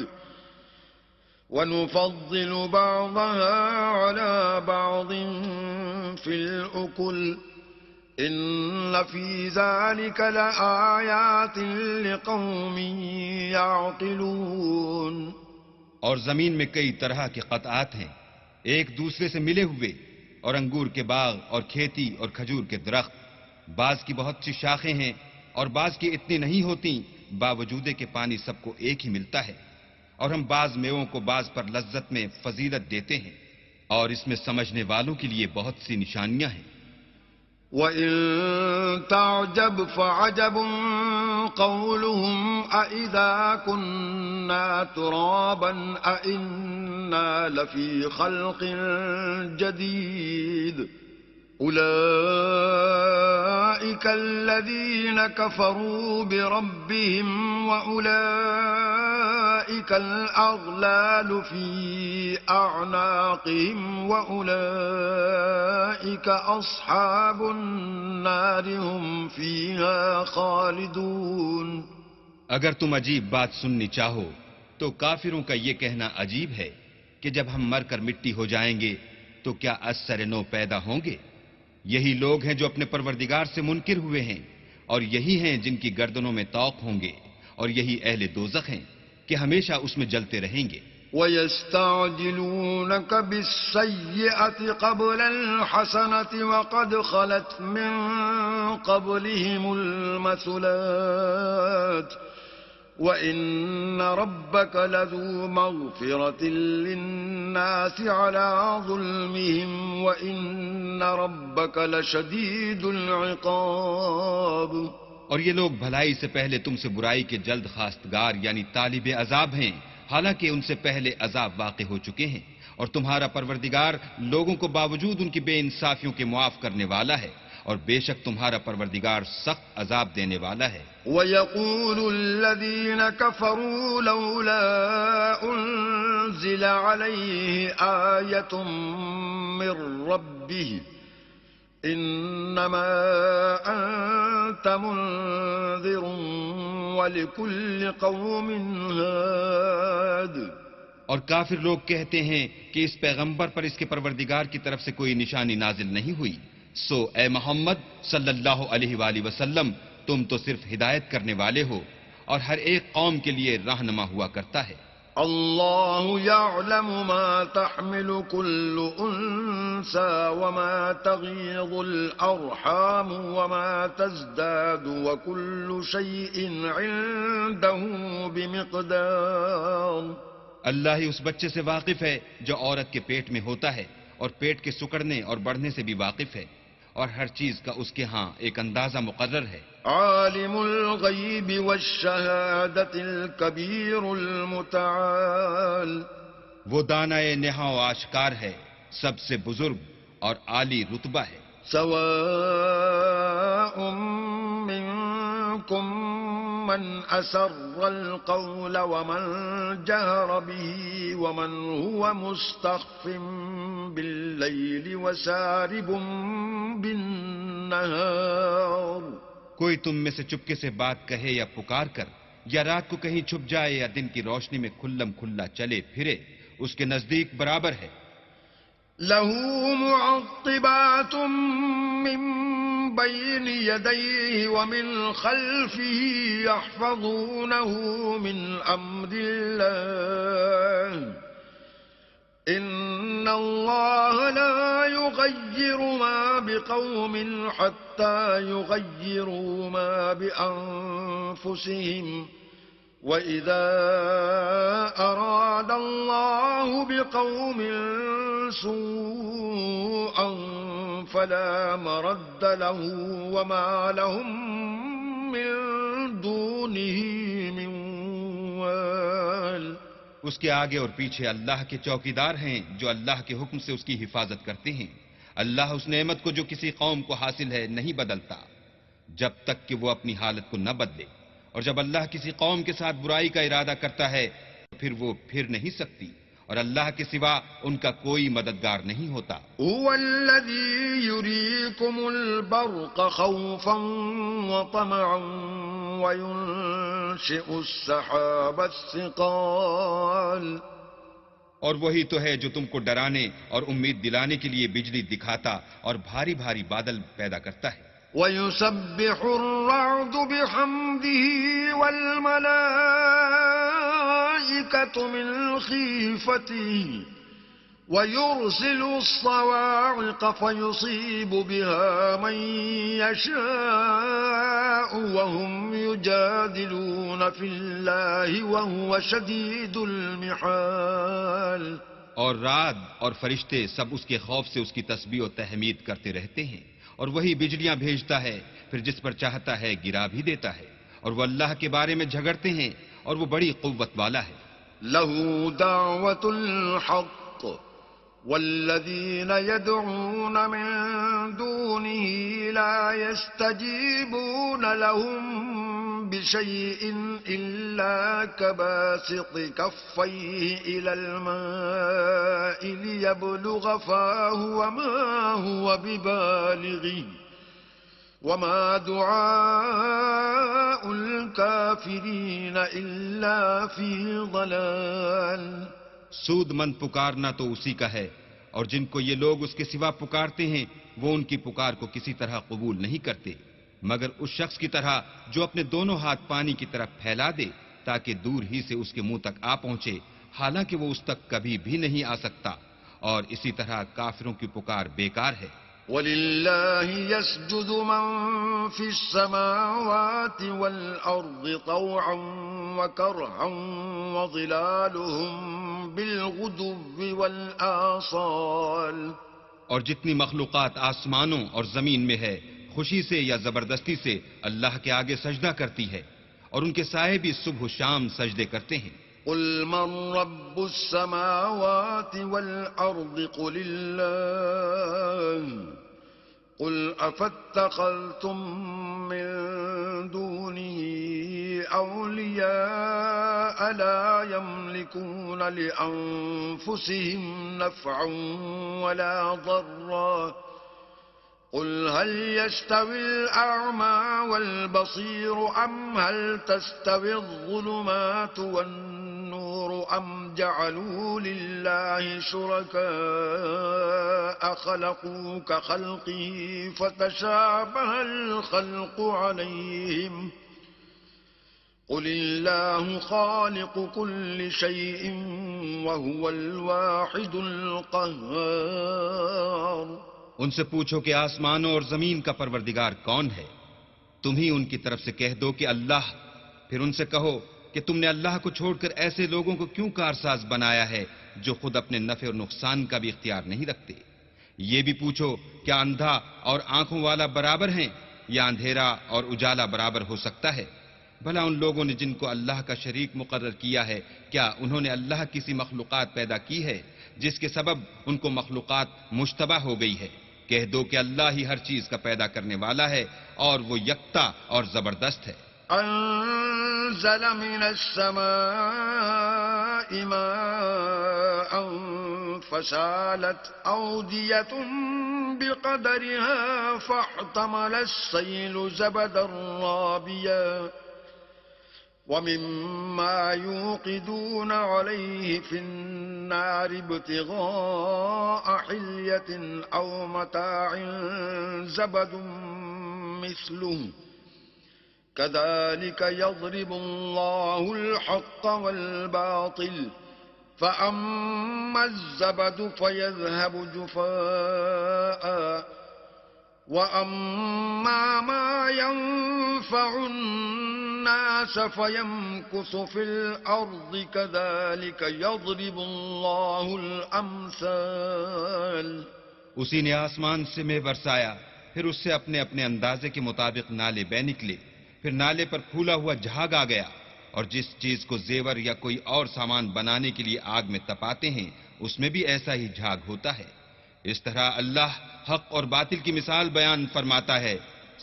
وَنُفَضِّلُ بَعْضَهَا عَلَىٰ بَعْضٍ فِي الْأُكُلِ إِنَّ فِي ذَلِكَ لَآيَاتٍ لِقَوْمٍ يَعْقِلُونَ. اور زمین میں کئی طرح کے قطعات ہیں ایک دوسرے سے ملے ہوئے، اور انگور کے باغ اور کھیتی اور کھجور کے درخت. بعض کی بہت سی شاخیں ہیں اور بعض کی اتنی نہیں ہوتی، باوجود کہ پانی سب کو ایک ہی ملتا ہے. اور ہم بعض میووں کو بعض پر لذت میں فضیلت دیتے ہیں، اور اس میں سمجھنے والوں کے لیے بہت سی نشانیاں ہیں. وَإِن تَعْجَبْ فَعَجَبٌ قَوْلُهُمْ أَإِذَا كُنَّا تُرَابًا أَإِنَّا لَفِي خَلْقٍ جَدِيدٍ أُولَئِكَ الَّذِينَ كَفَرُوا بِرَبِّهِمْ وَأُولَئِكَ الْأَغْلَالُ فِي أَعْنَاقِهِمْ وَأُولَئِكَ أَصْحَابُ النَّارِ هُمْ فِيهَا خَالِدُونَ. اگر تم عجیب بات سننی چاہو تو کافروں کا یہ کہنا عجیب ہے کہ جب ہم مر کر مٹی ہو جائیں گے تو کیا از سر نو پیدا ہوں گے. یہی لوگ ہیں جو اپنے پروردگار سے منکر ہوئے ہیں، اور یہی ہیں جن کی گردنوں میں طوق ہوں گے، اور یہی اہل دوزخ ہیں کہ ہمیشہ اس میں جلتے رہیں گے. وَيَسْتَعْجِلُونَكَ بِالسَّيِّئَةِ قَبْلَ الْحَسَنَةِ وَقَدْ خَلَتْ مِن قَبْلِهِمُ الْمَثُلَاتُ وَإِنَّ رَبَّكَ لَذُو مَغْفِرَةٍ لِلنَّاسِ عَلَىٰ ظُلْمِهِمْ وَإِنَّ رَبَّكَ لَشَدِيدُ الْعِقَابِ. اور یہ لوگ بھلائی سے پہلے تم سے برائی کے جلد خواستگار یعنی طالب عذاب ہیں، حالانکہ ان سے پہلے عذاب واقع ہو چکے ہیں. اور تمہارا پروردگار لوگوں کو باوجود ان کی بے انصافیوں کے معاف کرنے والا ہے، اور بے شک تمہارا پروردگار سخت عذاب دینے والا ہے. وَيَقُولُ الَّذِينَ كَفَرُوا لَوْلَا أُنزِلَ عَلَيْهِ آيَةٌ مِّن رَّبِّهِ إِنَّمَا أَنتَ مُنذِرٌ وَلِكُلِّ قَوْمٍ هَادٍ اور کافر لوگ کہتے ہیں کہ اس پیغمبر پر اس کے پروردگار کی طرف سے کوئی نشانی نازل نہیں ہوئی، سو اے محمد صلی اللہ علیہ وآلہ وسلم تم تو صرف ہدایت کرنے والے ہو اور ہر ایک قوم کے لیے رہنما ہوا کرتا ہے۔ الله يعلم ما تحمل كل أنثى وما تغيض الأرحام وما تزداد وكل شيء عنده بمقدار۔ اللہ ہی اس بچے سے واقف ہے جو عورت کے پیٹ میں ہوتا ہے، اور پیٹ کے سکڑنے اور بڑھنے سے بھی واقف ہے، اور ہر چیز کا اس کے ہاں ایک اندازہ مقرر ہے۔ عالم الغیب والشہادت الکبیر المتعال۔ وہ دانائے نہا و آشکار ہے، سب سے بزرگ اور عالی رتبہ ہے۔ سواء منکم من اسر القول ومن جهر به ومن هو مستخف باللیل وسارب بالنهار۔ کوئی تم میں سے چپکے سے بات کہے یا پکار کر، یا رات کو کہیں چھپ جائے یا دن کی روشنی میں کھلم کھلا چلے پھرے، اس کے نزدیک برابر ہے۔ له معقبات من بين يديه ومن خلفه يحفظونه من أمر الله إن الله لا يغير ما بقوم حتى يغيروا ما بأنفسهم وَإِذَا أَرَادَ اللَّهُ بِقَوْمٍ سُوءًا فَلَا مَرَدَّ لَهُ وَمَا لَهُم مِّن دُونِهِ مِن وَالٍ۔ اس کے آگے اور پیچھے اللہ کے چوکیدار ہیں جو اللہ کے حکم سے اس کی حفاظت کرتے ہیں۔ اللہ اس نعمت کو جو کسی قوم کو حاصل ہے نہیں بدلتا جب تک کہ وہ اپنی حالت کو نہ بدلے، اور جب اللہ کسی قوم کے ساتھ برائی کا ارادہ کرتا ہے پھر وہ پھر نہیں سکتی، اور اللہ کے سوا ان کا کوئی مددگار نہیں ہوتا۔ هو الذي يريكم البرق خوفا وطمعا وينشئ السحاب الثقال۔ اور وہی تو ہے جو تم کو ڈرانے اور امید دلانے کے لیے بجلی دکھاتا اور بھاری بھاری بادل پیدا کرتا ہے۔ وَيُسَبِّحُ الرَّعْدُ بِحَمْدِهِ وَالْمَلَائِكَةُ مِنْ خِيفَتِهِ وَيُرْسِلُ الصَّوَاعِقَ فَيُصِيبُ بِهَا مَن يَشَاءُ وَهُمْ يُجَادِلُونَ فِي اللَّهِ وَهُوَ شَدِيدُ الْمِحَالِ۔ اور رعد اور فرشتے سب اس کے خوف سے اس کی تسبیح و تحمید کرتے رہتے ہیں، اور وہی بجلیاں بھیجتا ہے، پھر جس پر چاہتا ہے گرا بھی دیتا ہے، اور وہ اللہ کے بارے میں جھگڑتے ہیں اور وہ بڑی قوت والا ہے۔ لَهُ دَعْوَةُ الْحَقِّ وَالَّذِينَ يَدْعُونَ مِن دُونِهِ لَا يَسْتَجِيبُونَ لَهُم بِشَيْءٍ إِلَّا كَبَاسِطِ كَفَّيْهِ إِلَى الْمَاءِ لِيَبْلُغَ فَاهُ وَمَا هُوَ بِبَالِغِهِ وَمَا دُعَاءُ الْكَافِرِينَ إِلَّا فِي ضَلَالٍ۔ سود مند پکارنا تو اسی کا ہے، اور جن کو یہ لوگ اس کے سوا پکارتے ہیں وہ ان کی پکار کو کسی طرح قبول نہیں کرتے مگر اس شخص کی طرح جو اپنے دونوں ہاتھ پانی کی طرف پھیلا دے تاکہ دور ہی سے اس کے منہ تک آ پہنچے، حالانکہ وہ اس تک کبھی بھی نہیں آ سکتا، اور اسی طرح کافروں کی پکار بیکار ہے۔ وَلِلَّهِ يَسْجُدُ مَن فِي السَّمَاوَاتِ وَالْأَرْضِ طَوْعًا وَكَرْهًا وَظِلَالُهُم بِالْغُدُوِّ وَالْآصَالِ۔ اور جتنی مخلوقات آسمانوں اور زمین میں ہے خوشی سے یا زبردستی سے اللہ کے آگے سجدہ کرتی ہے، اور ان کے سائے بھی صبح و شام سجدے کرتے ہیں۔ قل من رب السماوات والأرض قل الله قل أفاتخذتم من دونه أولياء لا يملكون لأنفسهم نفعا ولا ضرا قل هل يستوي الأعمى والبصير أم هل تستوي الظلمات والنور أم جعلوا لله شركاء خلقوا كخلقه فتشابه الخلق عليهم قل الله خالق كل شيء وهو الواحد القهار۔ ان سے پوچھو کہ آسمانوں اور زمین کا پروردگار کون ہے؟ تم ہی ان کی طرف سے کہہ دو کہ اللہ۔ پھر ان سے کہو کہ تم نے اللہ کو چھوڑ کر ایسے لوگوں کو کیوں کارساز بنایا ہے جو خود اپنے نفع اور نقصان کا بھی اختیار نہیں رکھتے؟ یہ بھی پوچھو کیا اندھا اور آنکھوں والا برابر ہیں یا اندھیرا اور اجالا برابر ہو سکتا ہے؟ بھلا ان لوگوں نے جن کو اللہ کا شریک مقرر کیا ہے، کیا انہوں نے اللہ کسی مخلوقات پیدا کی ہے جس کے سبب ان کو مخلوقات مشتبہ ہو گئی ہے؟ کہہ دو کہ اللہ ہی ہر چیز کا پیدا کرنے والا ہے اور وہ یکتا اور زبردست ہے۔ انزل من السماء ماء فسالت اودية بقدرها فاحتمل السيل زبدا رابيا ومما يوقدون عليه في النار ابتغاء حلية أو متاع زبد مثله كذلك يضرب الله الحق والباطل فأما الزبد فيذهب جفاء وأما ما ينفع الناس فيمكث في الأرض كذلك يضرب الله الأمثال۔ اسی نے آسمان سے مے برسایا، پھر اس سے اپنے اپنے اندازے کے مطابق نالے بہ نکلے، پھر نالے پر پھولا ہوا جھاگ آ گیا، اور جس چیز کو زیور یا کوئی اور سامان بنانے کے لیے آگ میں تپاتے ہیں اس میں بھی ایسا ہی جھاگ ہوتا ہے۔ اس طرح اللہ حق اور باطل کی مثال بیان فرماتا ہے،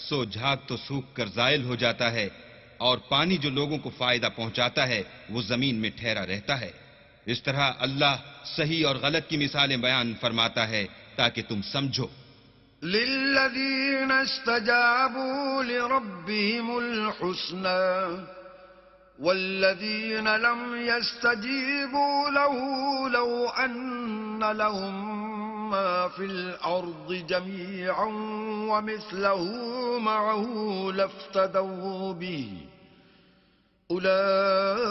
سو جھاگ تو سوکھ کر زائل ہو جاتا ہے، اور پانی جو لوگوں کو فائدہ پہنچاتا ہے وہ زمین میں ٹھہرا رہتا ہے۔ اس طرح اللہ صحیح اور غلط کی مثالیں بیان فرماتا ہے تاکہ تم سمجھو۔ للذين استجابوا لربهم الحسنى والذين لم يستجيبوا له لو أن لهم ما في الأرض جميعا ومثله معه لافتدوا به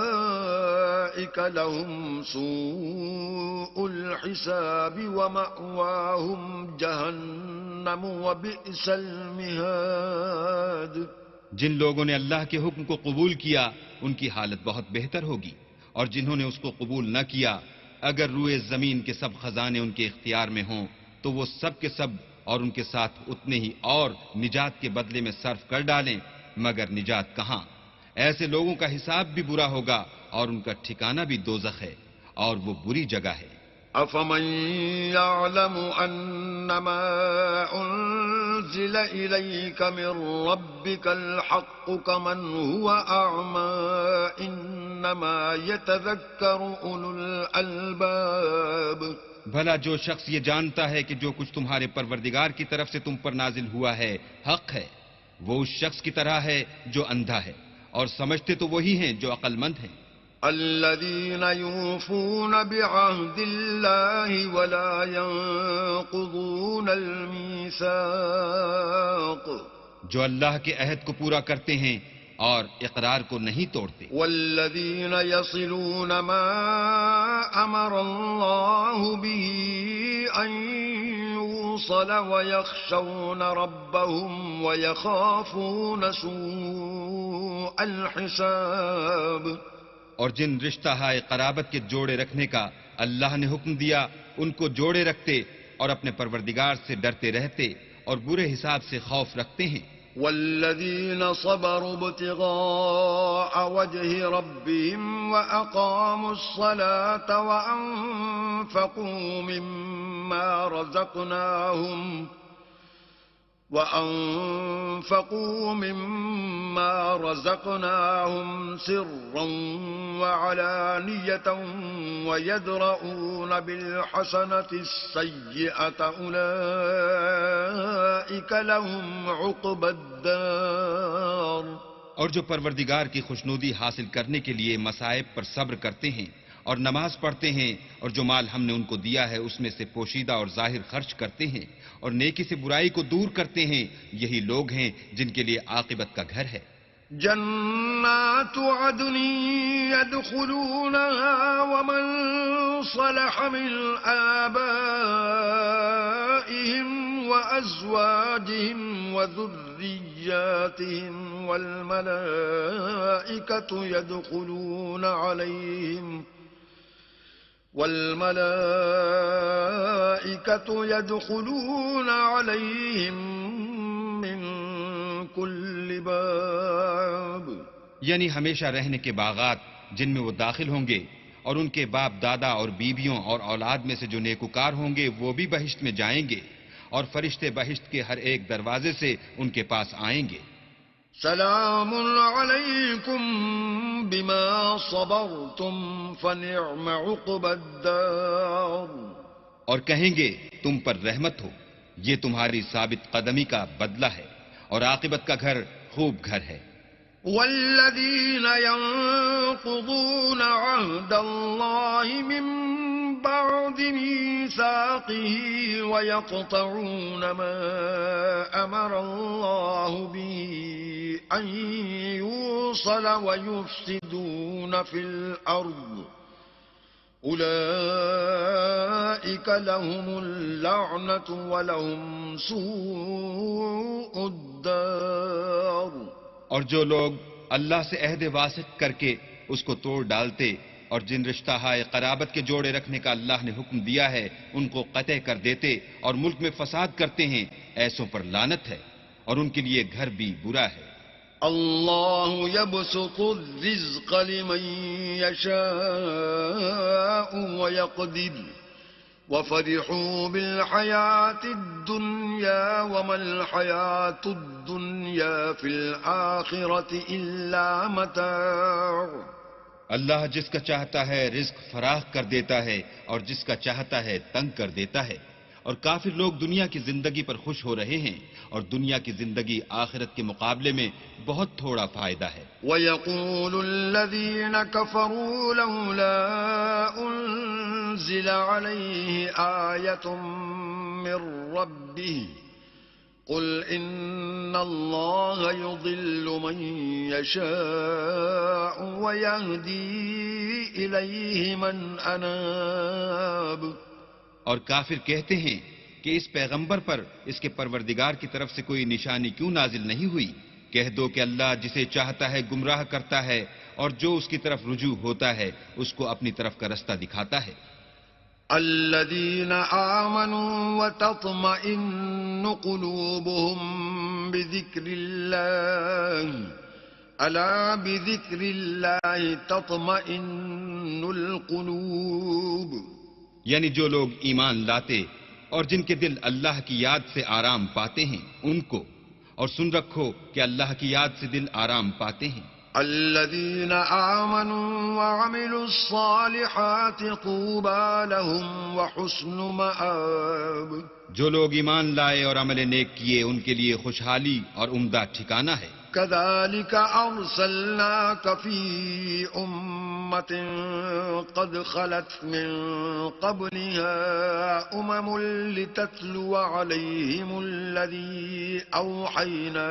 أولئك لهم سوء الحساب ومأواهم جهنم وبئس المهاد۔ جن لوگوں نے اللہ کے حکم کو قبول کیا ان کی حالت بہت بہتر ہوگی، اور جنہوں نے اس کو قبول نہ کیا اگر روئے زمین کے سب خزانے ان کے اختیار میں ہوں تو وہ سب کے سب اور ان کے ساتھ اتنے ہی اور نجات کے بدلے میں صرف کر ڈالیں، مگر نجات کہاں؟ ایسے لوگوں کا حساب بھی برا ہوگا اور ان کا ٹھکانہ بھی دوزخ ہے، اور وہ بری جگہ ہے۔ أفمن يعلم أنما أنزل إليك من ربك الحق كمن هو أعمى إنما يتذكر أولو الألباب۔ بھلا جو شخص یہ جانتا ہے کہ جو کچھ تمہارے پروردگار کی طرف سے تم پر نازل ہوا ہے حق ہے، وہ اس شخص کی طرح ہے جو اندھا ہے، اور سمجھتے تو وہی ہیں جو عقل مند ہیں۔ الذين يوفون بعهد الله ولا ينقضون الميثاق، جو اللہ کے عہد کو پورا کرتے ہیں اور اقرار کو نہیں توڑتے۔ والذين يصلون ما أمر الله به أن يوصل ويخشون ربهم ويخافون سوء الحساب۔ اور جن رشتہ ہائے قرابت کے جوڑے رکھنے کا اللہ نے حکم دیا ان کو جوڑے رکھتے اور اپنے پروردگار سے ڈرتے رہتے اور برے حساب سے خوف رکھتے ہیں۔ والذين صبروا ابتغاء وجه ربهم وأقاموا الصلاة وأنفقوا مما رزقناهم سرا وعلانية ويدرؤون بالحسنة السيئة أولئك لهم عقبى الدار۔ اور جو پروردگار کی خوشنودی حاصل کرنے کے لیے مصائب پر صبر کرتے ہیں اور نماز پڑھتے ہیں، اور جو مال ہم نے ان کو دیا ہے اس میں سے پوشیدہ اور ظاہر خرچ کرتے ہیں، اور نیکی سے برائی کو دور کرتے ہیں، یہی لوگ ہیں جن کے لیے عاقبت کا گھر ہے۔ جنات عدن يدخلونها ومن صلح من آبائهم وأزواجهم وذرياتهم والملائكة يدخلون عليهم من كل باب، یعنی ہمیشہ رہنے کے باغات جن میں وہ داخل ہوں گے، اور ان کے باپ دادا اور بیویوں اور اولاد میں سے جو نیکوکار ہوں گے وہ بھی بہشت میں جائیں گے، اور فرشتے بہشت کے ہر ایک دروازے سے ان کے پاس آئیں گے۔ سلام علیکم بما صبرتم فنعم عقبى الدار، اور کہیں گے تم پر رحمت ہو، یہ تمہاری ثابت قدمی کا بدلہ ہے، اور عاقبت کا گھر خوب گھر ہے۔ والذین ينقضون عهد الله من بعد ميثاقه ويقطعون ما أمر الله به أن يوصل ويفسدون في الأرض أولئك لهم اللعنة ولهم سوء الدار۔ اور جو لوگ اللہ سے عہد واسق کر کے اس کو توڑ ڈالتے، اور جن رشتہ ہائے قرابت کے جوڑے رکھنے کا اللہ نے حکم دیا ہے ان کو قطع کر دیتے اور ملک میں فساد کرتے ہیں، ایسوں پر لعنت ہے، اور ان کے لیے گھر بھی برا ہے۔ اللہ یبسط الرزق لمن یشاء ویقدر وفرحوا بالحیاة الدنیا وما الحیاة الدنیا فی الآخرة الا متاع۔ اللہ جس کا چاہتا ہے رزق فراخ کر دیتا ہے، اور جس کا چاہتا ہے تنگ کر دیتا ہے، اور کافر لوگ دنیا کی زندگی پر خوش ہو رہے ہیں، اور دنیا کی زندگی آخرت کے مقابلے میں بہت تھوڑا فائدہ ہے۔ وَيَقُولُ الَّذِينَ كَفَرُوا لَوْلَا أُنزِلَ عَلَيْهِ آيَةٌ مِّن رَّبِّهِ قُلْ إِنَّ اللَّهَ يُضِلُّ مَن يَشَاءُ وَيَهْدِي إِلَيْهِ مَنْ أَنَابَ۔ اور کافر کہتے ہیں کہ اس پیغمبر پر اس کے پروردگار کی طرف سے کوئی نشانی کیوں نازل نہیں ہوئی؟ کہہ دو کہ اللہ جسے چاہتا ہے گمراہ کرتا ہے، اور جو اس کی طرف رجوع ہوتا ہے اس کو اپنی طرف کا رستہ دکھاتا ہے۔ الذين آمنوا وتطمئن قلوبهم بذكر الله ألا بذكر الله تطمئن القلوب، یعنی جو لوگ ایمان لاتے اور جن کے دل اللہ کی یاد سے آرام پاتے ہیں ان کو، اور سن رکھو کہ اللہ کی یاد سے دل آرام پاتے ہیں۔ الذين آمنوا وعملوا الصالحات طوبى لهم وحسن مآب، جو لوگ ایمان لائے اور عمل نیک کیے ان کے لیے خوشحالی اور عمدہ ٹھکانہ ہے۔ كذلك أرسلناك في أمة قد خلت من قبلها أمم لتتلو عليهم الذي أوحينا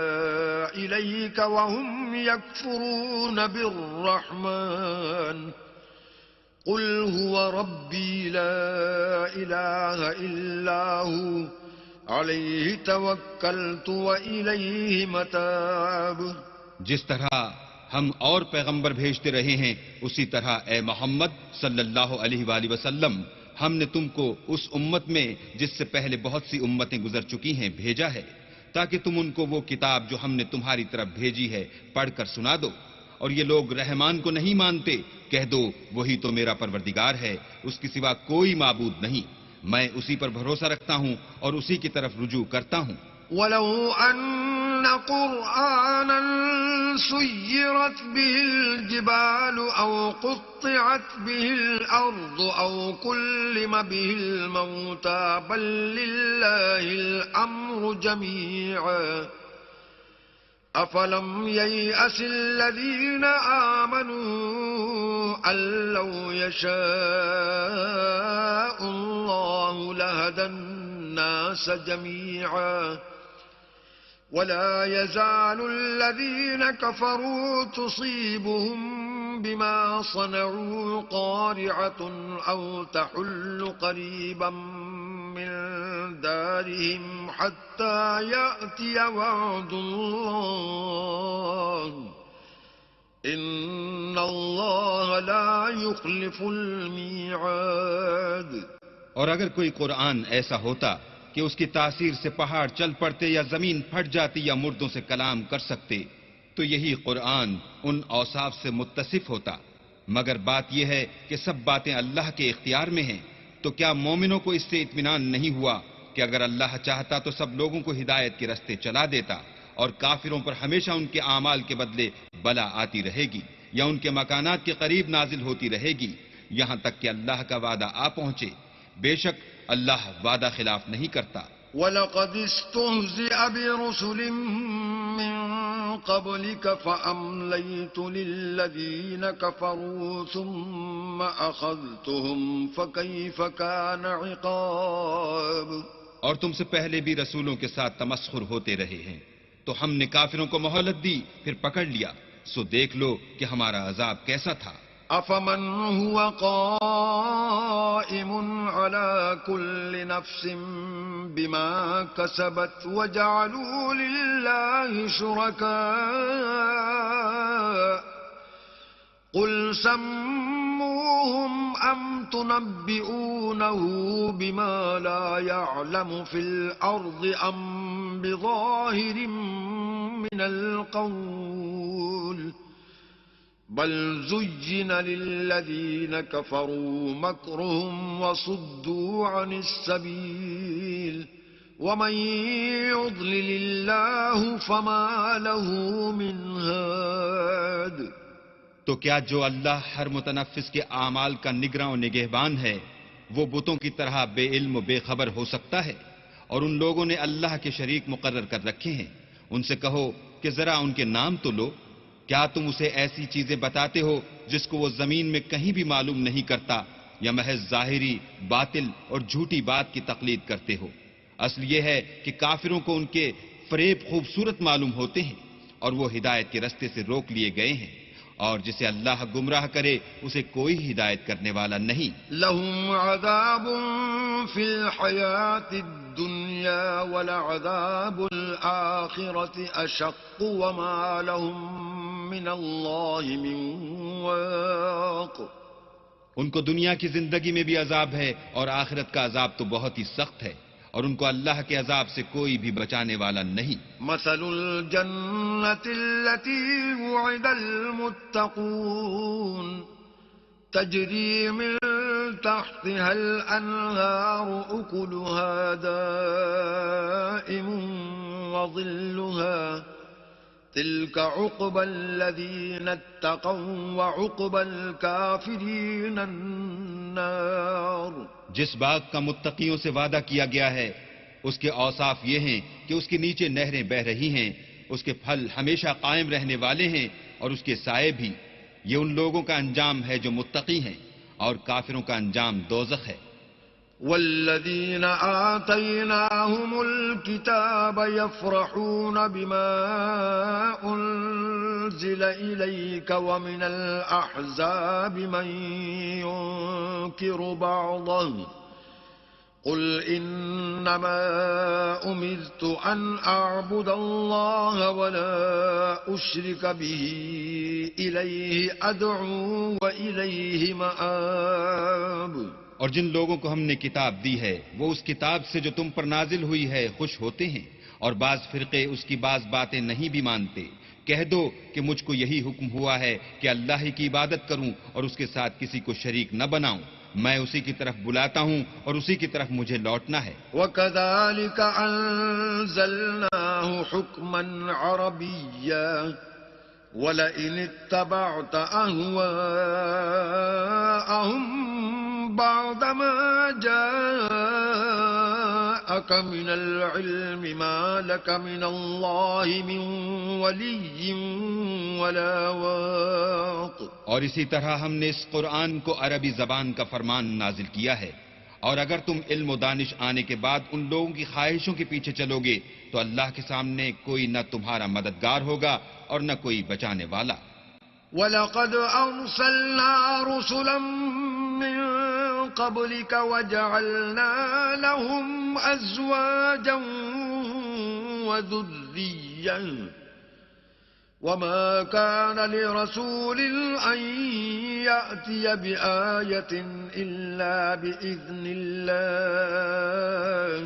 إليك وهم يكفرون بالرحمن قل هو ربي لا إله إلا هو علیہ توکلت وإلیہ متاب۔ جس طرح ہم اور پیغمبر بھیجتے رہے ہیں اسی طرح اے محمد صلی اللہ علیہ وآلہ وسلم ہم نے تم کو اس امت میں جس سے پہلے بہت سی امتیں گزر چکی ہیں بھیجا ہے، تاکہ تم ان کو وہ کتاب جو ہم نے تمہاری طرف بھیجی ہے پڑھ کر سنا دو۔ اور یہ لوگ رحمان کو نہیں مانتے، کہہ دو وہی تو میرا پروردگار ہے، اس کی سوا کوئی معبود نہیں، میں اسی پر بھروسہ رکھتا ہوں اور اسی کی طرف رجوع کرتا ہوں۔ وَلَوْ أَنَّ قُرْآنًا سُيِّرَتْ بِهِ الْجِبَالُ أَوْ قُطِّعَتْ بِهِ الْأَرْضُ أَوْ كُلِّمَ بِهِ الْمَوْتَى بَل لِّلَّهِ الْأَمْرُ جَمِيعًا أفلم ييأس الذين آمنوا أن لو يشاء الله لهدى الناس جميعا ولا يزال الذين كفروا تصيبهم بما صنعوا قارعة أو تحل قريبا من دارهم حتى يأتي وعد الله إن الله لا يخلف الميعاد. اور اگر کوئی قرآن ایسا ہوتا کہ اس کی تاثیر سے پہاڑ چل پڑتے یا زمین پھٹ جاتی یا مردوں سے کلام کر سکتے تو یہی قرآن ان اوصاف سے متصف ہوتا. مگر بات یہ ہے کہ سب باتیں اللہ کے اختیار میں ہیں. تو کیا مومنوں کو اس سے اطمینان نہیں ہوا کہ اگر اللہ چاہتا تو سب لوگوں کو ہدایت کے رستے چلا دیتا اور کافروں پر ہمیشہ ان کے اعمال کے بدلے بلا آتی رہے گی یا ان کے مکانات کے قریب نازل ہوتی رہے گی یہاں تک کہ اللہ کا وعدہ آ پہنچے. بے شک اللہ وعدہ خلاف نہیں کرتا. وَلَقَدِ اسْتُهْزِئَ بِرُسُلٍ مِّن قَبْلِكَ فَأَمْلَيْتُ لِلَّذِينَ كَفَرُوا ثُمَّ أَخَذْتُهُمْ فَكَيْفَ كَانَ عِقَابِ. اور تم سے پہلے بھی رسولوں کے ساتھ تمسخر ہوتے رہے ہیں تو ہم نے کافروں کو مہلت دی پھر پکڑ لیا. سو دیکھ لو کہ ہمارا عذاب کیسا تھا. أَفَمَنْ هُوَ قَائِمٌ عَلَى كُلِّ نَفْسٍ بِمَا كَسَبَتْ وَجَعَلُوا لِلَّهِ شُرَكَاءَ قُلْ سَمُّوهُمْ أَمْ تُنَبِّئُونَهُ بِمَا لَا يَعْلَمُ فِي الْأَرْضِ أَمْ بِظَاهِرٍ مِّنَ الْقَوْلِ بل زين للذين كفروا مكرهم وصدوا عن السبيل ومن يضلل الله فما له من هاد. تو کیا جو اللہ ہر متنفس کے اعمال کا نگراں و نگہبان ہے وہ بتوں کی طرح بے علم و بے خبر ہو سکتا ہے؟ اور ان لوگوں نے اللہ کے شریک مقرر کر رکھے ہیں. ان سے کہو کہ ذرا ان کے نام تو لو. کیا تم اسے ایسی چیزیں بتاتے ہو جس کو وہ زمین میں کہیں بھی معلوم نہیں کرتا یا محض ظاہری باطل اور جھوٹی بات کی تقلید کرتے ہو؟ اصل یہ ہے کہ کافروں کو ان کے فریب خوبصورت معلوم ہوتے ہیں اور وہ ہدایت کے رستے سے روک لیے گئے ہیں اور جسے اللہ گمراہ کرے اسے کوئی ہدایت کرنے والا نہیں. لهم عذاب في الحياة الدنيا ولعذاب الآخرة أشق وما لهم من الله من واق. ان کو دنیا کی زندگی میں بھی عذاب ہے اور آخرت کا عذاب تو بہت ہی سخت ہے اور ان کو اللہ کے عذاب سے کوئی بھی بچانے والا نہیں. مثل الجنة التي وعد المتقون تجري من تحتها الأنهار أكلها دائم وظلها تلك عقبى الذين اتقوا وعقبى الكافرين النار. جس باغ کا متقیوں سے وعدہ کیا گیا ہے اس کے اوصاف یہ ہیں کہ اس کے نیچے نہریں بہہ رہی ہیں, اس کے پھل ہمیشہ قائم رہنے والے ہیں اور اس کے سائے بھی. یہ ان لوگوں کا انجام ہے جو متقی ہیں اور کافروں کا انجام دوزخ ہے. والذين آتيناهم الكتاب يفرحون بما أنزل إليك ومن الأحزاب من ينكر بعضه قل إنما أمرت أن أعبد الله ولا أشرك به إليه أدعو وإليه مآب. اور جن لوگوں کو ہم نے کتاب دی ہے وہ اس کتاب سے جو تم پر نازل ہوئی ہے خوش ہوتے ہیں اور بعض فرقے اس کی بعض باتیں نہیں بھی مانتے. کہہ دو کہ مجھ کو یہی حکم ہوا ہے کہ اللہ ہی کی عبادت کروں اور اس کے ساتھ کسی کو شریک نہ بناؤں. میں اسی کی طرف بلاتا ہوں اور اسی کی طرف مجھے لوٹنا ہے. وَكَذَلِكَ أَنزَلْنَاهُ حُكْمًا عَرَبِيًّا وَلَئِنِ اتَّبَعْتَ أَهْوَاءَهُمْ بَعْدَمَا جَاءَكَ جاءك من العلم ما لك من الله من ولي ولا واق. اور اسی طرح ہم نے اس قرآن کو عربی زبان کا فرمان نازل کیا ہے، اور اگر تم علم و دانش آنے کے بعد ان لوگوں کی خواہشوں کے پیچھے چلو گے تو اللہ کے سامنے کوئی نہ تمہارا مددگار ہوگا اور نہ کوئی بچانے والا. وَلَقَدْ أَرْسَلْنَا رُسُلًا مِّن قَبْلِكَ وَجَعَلْنَا لَهُمْ أَزْوَاجًا وَذُرِّيَّةً وَمَا كَانَ لِرَسُولٍ أَن يَأْتِيَ بِآيَةٍ إِلَّا بِإِذْنِ اللَّهِ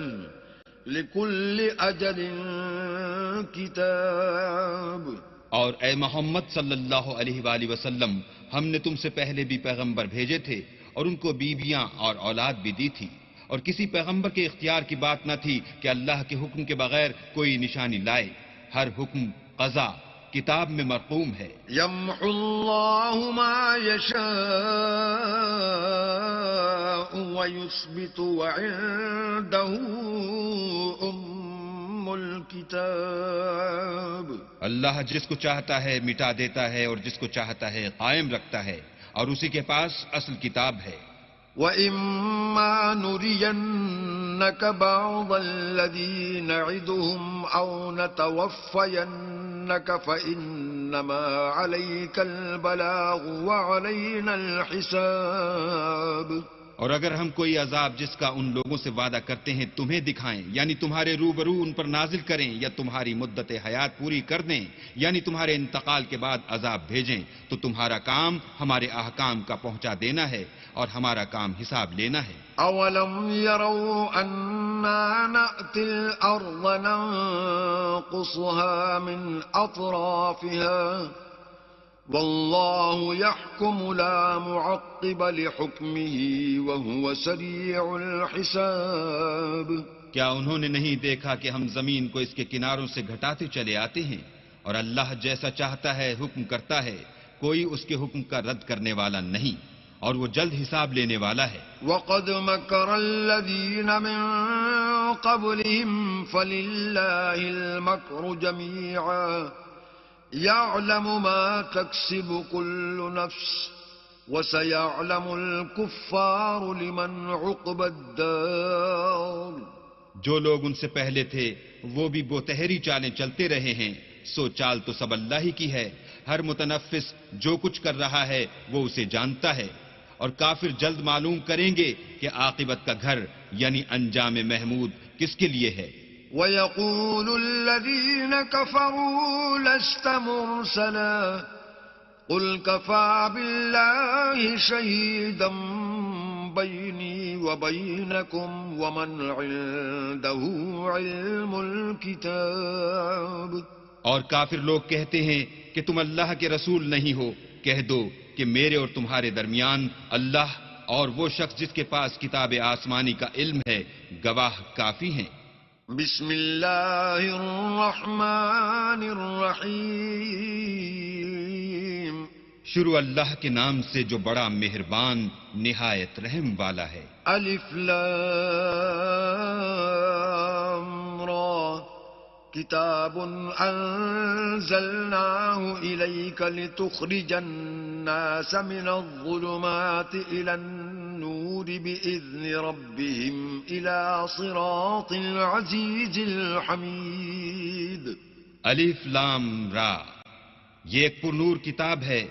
لِكُلِّ أَجَلٍ كِتَابٌ. اور اے محمد صلی اللہ علیہ وآلہ وسلم، ہم نے تم سے پہلے بھی پیغمبر بھیجے تھے اور ان کو بیویاں اور اولاد بھی دی تھی، اور کسی پیغمبر کے اختیار کی بات نہ تھی کہ اللہ کے حکم کے بغیر کوئی نشانی لائے. ہر حکم قضا کتاب میں مرقوم ہے. يَمْحُو اللَّهُ مَا يَشَاءُ وَيُثْبِتُ وَعِندَهُ الكتاب. اللہ جس کو چاہتا ہے مٹا دیتا ہے اور جس کو چاہتا ہے قائم رکھتا ہے، اور اسی کے پاس اصل کتاب ہے. وَإِمَّا نُرِيَنَّكَ بَعْضَ الَّذِي نَعِدُهُمْ أَوْ نَتَوَفَّيَنَّكَ فَإِنَّمَا عَلَيْكَ الْبَلَاغُ وَعَلَيْنَا الْحِسَابُ. اور اگر ہم کوئی عذاب جس کا ان لوگوں سے وعدہ کرتے ہیں تمہیں دکھائیں، یعنی تمہارے روبرو ان پر نازل کریں، یا تمہاری مدت حیات پوری کر دیں، یعنی تمہارے انتقال کے بعد عذاب بھیجیں، تو تمہارا کام ہمارے احکام کا پہنچا دینا ہے اور ہمارا کام حساب لینا ہے. أَوَلَمْ يَرَوْا أَنَّا نَأْتِي الْأَرْضَ نَنقُصُهَا مِنْ أَطْرَافِهَا وَاللَّهُ يَحْكُمُ لَا مُعَقِّبَ لِحُكْمِهِ وَهُوَ سَرِيعُ الْحِسَابِ. کیا انہوں نے نہیں دیکھا کہ ہم زمین کو اس کے کناروں سے گھٹاتے چلے آتے ہیں، اور اللہ جیسا چاہتا ہے حکم کرتا ہے، کوئی اس کے حکم کا رد کرنے والا نہیں، اور وہ جلد حساب لینے والا ہے. وَقَدْ مَكَرَ الَّذِينَ مِن قَبْلِهِمْ فَلِلَّهِ الْمَكْرُ جَمِيعًا يَعْلَمُ مَا تَكْسِبُ كُلُّ نَفْسٍ وَسَيَعْلَمُ الْكُفَّارُ لِمَنْ عُقْبَى الدَّارِ. جو لوگ ان سے پہلے تھے وہ بھی بوتہری چالیں چلتے رہے ہیں، سو چال تو سب اللہ ہی کی ہے. ہر متنفس جو کچھ کر رہا ہے وہ اسے جانتا ہے، اور کافر جلد معلوم کریں گے کہ عاقبت کا گھر یعنی انجام محمود کس کے لیے ہے. وَيَقُولُ الَّذِينَ كَفَرُوا لَسْتَ مُرْسَلًا قُلْ كَفَى بِاللَّهِ شَهِيدًا بَيْنِي وَبَيْنَكُمْ وَمَنْ عِندَهُ عِلْمُ الْكِتَابِ. اور کافر لوگ کہتے ہیں کہ تم اللہ کے رسول نہیں ہو. کہہ دو کہ میرے اور تمہارے درمیان اللہ اور وہ شخص جس کے پاس کتاب آسمانی کا علم ہے گواہ کافی ہیں. بسم اللہ الرحمن الرحیم. شروع اللہ کے نام سے جو بڑا مہربان نہایت رحم والا ہے. الف لام را کتاب انزلناه الیک لتخرج الناس من الظلمات الى النور بإذن ربهم الى صراط العزیز الحمید. الف لام را، یہ ایک پر نور کتاب ہے.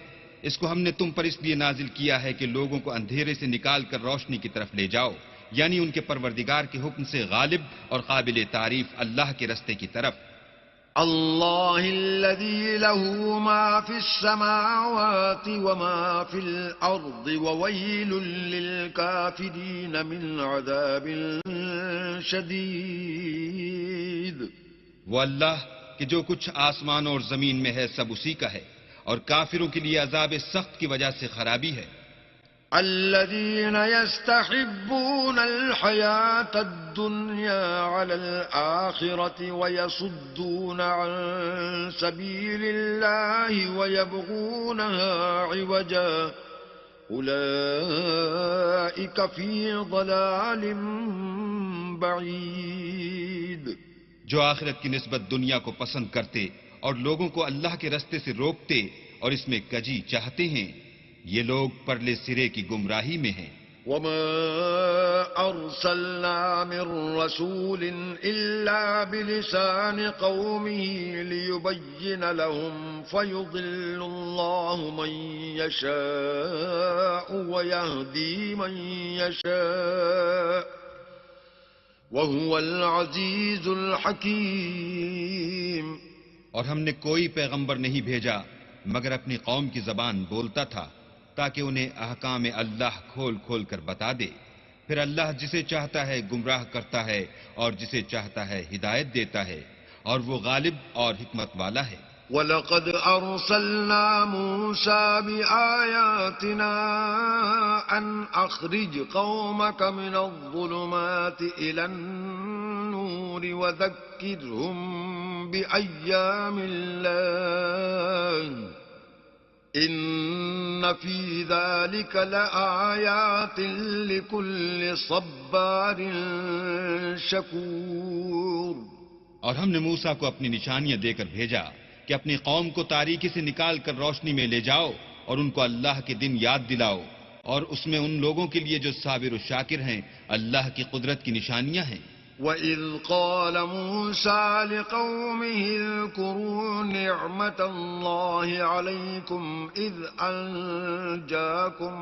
اس کو ہم نے تم پر اس لیے نازل کیا ہے کہ لوگوں کو اندھیرے سے نکال کر روشنی کی طرف لے جاؤ، یعنی ان کے پروردگار کے حکم سے غالب اور قابل تعریف اللہ کے رستے کی طرف. اللہ الذی له ما فی السماوات وما فی الارض وویل للکافرین من عذاب شدید. وہ اللہ کہ جو کچھ آسمان اور زمین میں ہے سب اسی کا ہے، اور کافروں کے لیے عذاب سخت کی وجہ سے خرابی ہے. الذين يستحبون الحياة الدنيا على الآخرة ويصدون عن سبيل الله ويبغونها عوجا أولئك في ضلال بعيد. جو آخرت کی نسبت دنیا کو پسند کرتے اور لوگوں کو اللہ کے رستے سے روکتے اور اس میں کجی چاہتے ہیں، یہ لوگ پرلے سرے کی گمراہی میں ہیں. وما أرسلنا من رسول إلا بلسان قومه ليبين لهم فيضل الله من يشاء ويهدي من يشاء وهو العزيز الحكيم. اور ہم نے کوئی پیغمبر نہیں بھیجا مگر اپنی قوم کی زبان بولتا تھا تاکہ انہیں احکام اللہ کھول کھول کر بتا دے. پھر اللہ جسے چاہتا ہے گمراہ کرتا ہے اور جسے چاہتا ہے ہدایت دیتا ہے، اور وہ غالب اور حکمت والا ہے. وَلَقَدْ أَرْسَلْنَا مُوسَى بِآيَاتِنَا أَنْ أَخْرِجْ قَوْمَكَ مِنَ الظُّلُمَاتِ إِلَى النُّورِ وَذَكِّرْهُم بِأَيَّامِ اللَّهِ إِنَّ فِي ذَلِكَ لَآيَاتٍ لِكُلِّ صَبَّارٍ شَكُورٍ. اور ہم نے موسیٰ کو اپنی نشانیاں دے کر بھیجا کہ اپنی قوم کو تاریکی سے نکال کر روشنی میں لے جاؤ اور ان کو اللہ کے دن یاد دلاؤ، اور اس میں ان لوگوں کے لیے جو صابر و شاکر ہیں اللہ کی قدرت کی نشانیاں ہیں. وَإِذْ قَالَ مُوسَى لِقَوْمِهِ اذْكُرُوا نِعْمَةَ اللَّهِ عَلَيْكُمْ إِذْ أَنْجَاكُمْ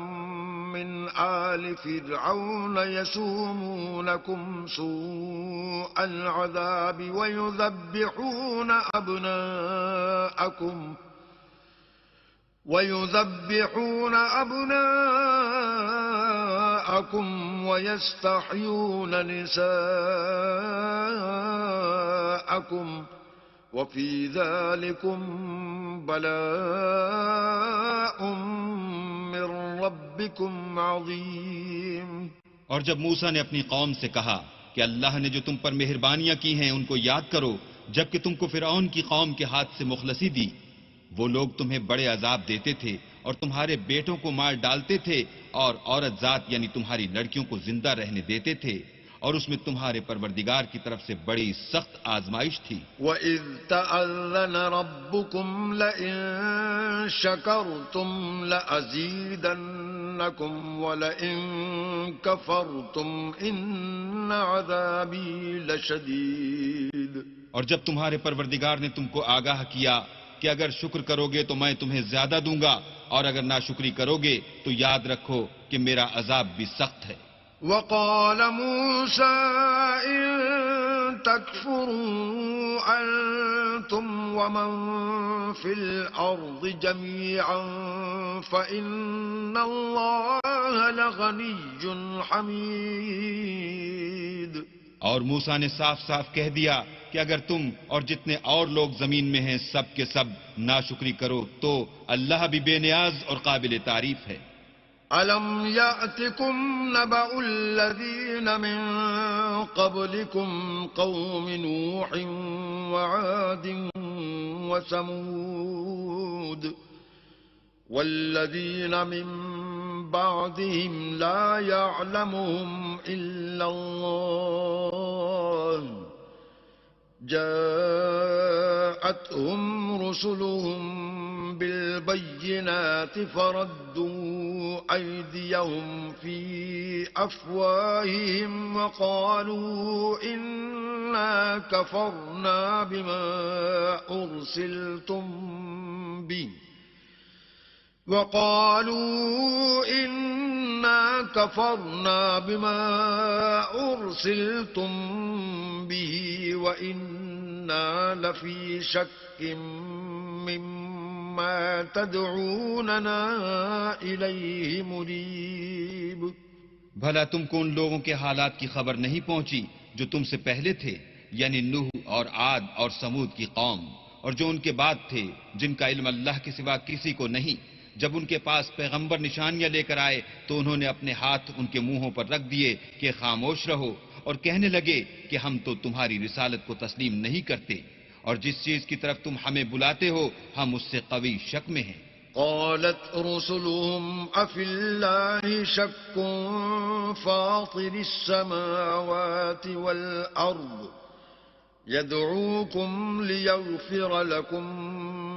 مِنْ آلِ فِرْعَوْنَ يَسُومُونَكُمْ سُوءَ الْعَذَابِ وَيُذَبِّحُونَ أَبْنَاءَكُمْ وَيَسْتَحْيُونَ نِسَاءَكُمْ وَفِي ذَلِكُمْ بَلَاءٌ مِّن رَّبِّكُمْ عَظِيمٌ. اور جب موسیٰ نے اپنی قوم سے کہا کہ اللہ نے جو تم پر مہربانیاں کی ہیں ان کو یاد کرو جبکہ تم کو فرعون کی قوم کے ہاتھ سے مخلصی دی، وہ لوگ تمہیں بڑے عذاب دیتے تھے اور تمہارے بیٹوں کو مار ڈالتے تھے اور عورت ذات یعنی تمہاری لڑکیوں کو زندہ رہنے دیتے تھے، اور اس میں تمہارے پروردگار کی طرف سے بڑی سخت آزمائش تھی. وَإِذْ تَأَذَّنَ رَبُّكُمْ لَئِن شَكَرْتُمْ لَأَزِيدَنَّكُمْ وَلَئِن كَفَرْتُمْ إِنَّ عَذَابِي لَشَدِيدٌ. اور جب تمہارے پروردگار نے تم کو آگاہ کیا کہ اگر شکر کرو گے تو میں تمہیں زیادہ دوں گا اور اگر ناشکری کرو گے تو یاد رکھو کہ میرا عذاب بھی سخت ہے. وَقَالَ مُوسَى إِن تَكْفُرُوا أَنتُمْ وَمَن فِي الْأَرْضِ جَمِيعًا فَإِنَّ اللَّهَ لَغَنِيٌّ حَمِيدٌ. اور موسیٰ نے صاف صاف کہہ دیا کہ اگر تم اور جتنے اور لوگ زمین میں ہیں سب کے سب ناشکری کرو تو اللہ بھی بے نیاز اور قابل تعریف ہے. أَلَمْ يَأْتِكُمْ نَبَأُ الَّذِينَ مِن قَبْلِكُمْ قَوْمِ نُوحٍ وَعَادٍ وَثَمُودَ وَالَّذِينَ مِن بَعْدِهِمْ لَا يَعْلَمُهُمْ إِلَّا اللَّهُ جاءتهم رسلهم بالبينات فردوا أيديهم في أفواههم وقالوا إنا كفرنا بما أرسلتم به وإنا لفي شك مما تدعوننا إليه مريب. بھلا تم کو ان لوگوں کے حالات کی خبر نہیں پہنچی جو تم سے پہلے تھے، یعنی نوح اور عاد اور سمود کی قوم، اور جو ان کے بعد تھے جن کا علم اللہ کے سوا کسی کو نہیں. جب ان کے پاس پیغمبر نشانیاں لے کر آئے تو انہوں نے اپنے ہاتھ ان کے منہوں پر رکھ دیے کہ خاموش رہو، اور کہنے لگے کہ ہم تو تمہاری رسالت کو تسلیم نہیں کرتے، اور جس چیز کی طرف تم ہمیں بلاتے ہو ہم اس سے قوی شک میں ہیں. قالت رسلهم أفي الله شك فاطر السماوات والأرض يدعوكم ليغفر لكم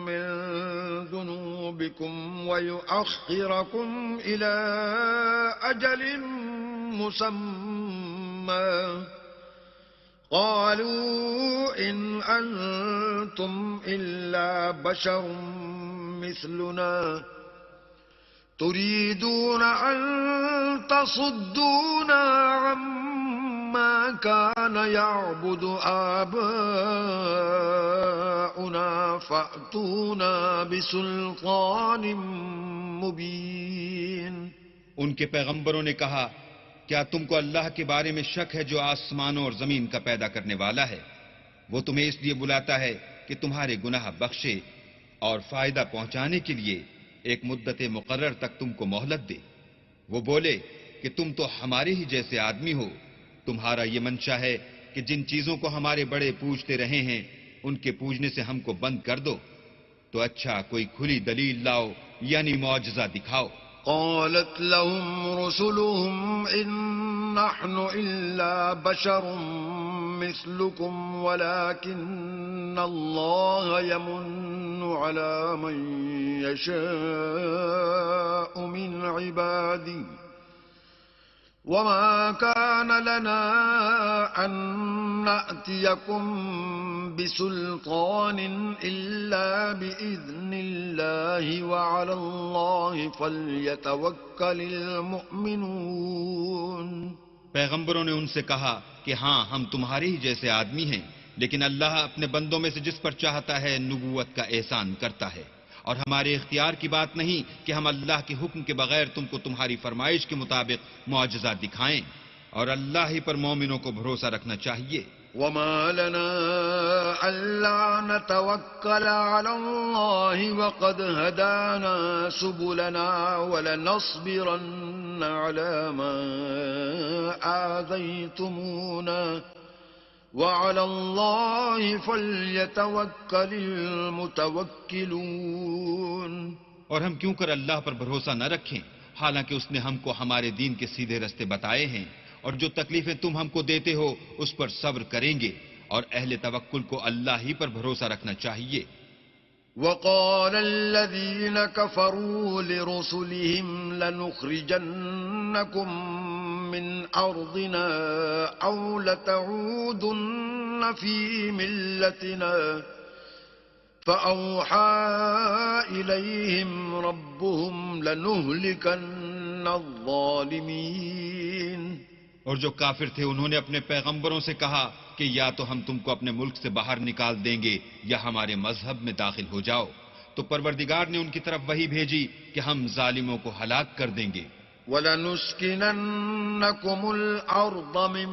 من ذنوبكم ويؤخركم إلى أجل مسمى قالوا إن أنتم إلا بشر مثلنا تريدون أن تصدونا عما كان يعبد آباؤنا فأتونا بسلطان مبين. ان کے پیغمبروں نے کہا کیا تم کو اللہ کے بارے میں شک ہے جو آسمانوں اور زمین کا پیدا کرنے والا ہے؟ وہ تمہیں اس لیے بلاتا ہے کہ تمہارے گناہ بخشے اور فائدہ پہنچانے کے لیے ایک مدت مقرر تک تم کو مہلت دے. وہ بولے کہ تم تو ہمارے ہی جیسے آدمی ہو. تمہارا یہ منشا ہے کہ جن چیزوں کو ہمارے بڑے پوجتے رہے ہیں ان کے پوجنے سے ہم کو بند کر دو. تو اچھا کوئی کھلی دلیل لاؤ یعنی معجزہ دکھاؤ. قالت لهم رسلهم إن نحن إلا بشر مثلكم ولكن الله يمن على من يشاء من عباده وما كان لنا أن نأتيكم بسلطان إلا بإذن الله وعلى الله فليتوكل المؤمنون. پیغمبروں نے ان سے کہا کہ ہاں ہم تمہارے ہی جیسے آدمی ہیں لیکن اللہ اپنے بندوں میں سے جس پر چاہتا ہے نبوت کا احسان کرتا ہے اور ہمارے اختیار کی بات نہیں کہ ہم اللہ کے حکم کے بغیر تم کو تمہاری فرمائش کے مطابق معجزہ دکھائیں اور اللہ ہی پر مومنوں کو بھروسہ رکھنا چاہیے. وما لنا ألا نتوكل على الله وقد هدانا سبلنا ولنصبرن على ما آذيتمونا وعلى الله فليتوكل المتوكلون. اور ہم کیوں کر اللہ پر بھروسہ نہ رکھیں حالانکہ اس نے ہم کو ہمارے دین کے سیدھے رستے بتائے ہیں اور جو تکلیفیں تم ہم کو دیتے ہو اس پر صبر کریں گے اور اہل توکل کو اللہ ہی پر بھروسہ رکھنا چاہیے. وقال الذين كفروا لرسلهم لنخرجنكم من أرضنا أو لتعودن في ملتنا فأوحى إليهم ربهم لنهلكن الظالمين. اور جو کافر تھے انہوں نے اپنے پیغمبروں سے کہا کہ یا تو ہم تم کو اپنے ملک سے باہر نکال دیں گے یا ہمارے مذہب میں داخل ہو جاؤ. تو پروردگار نے ان کی طرف وحی بھیجی کہ ہم ظالموں کو ہلاک کر دیں گے. وَلَنُسْكِنَنَّكُمُ الْأَرْضَ مِنْ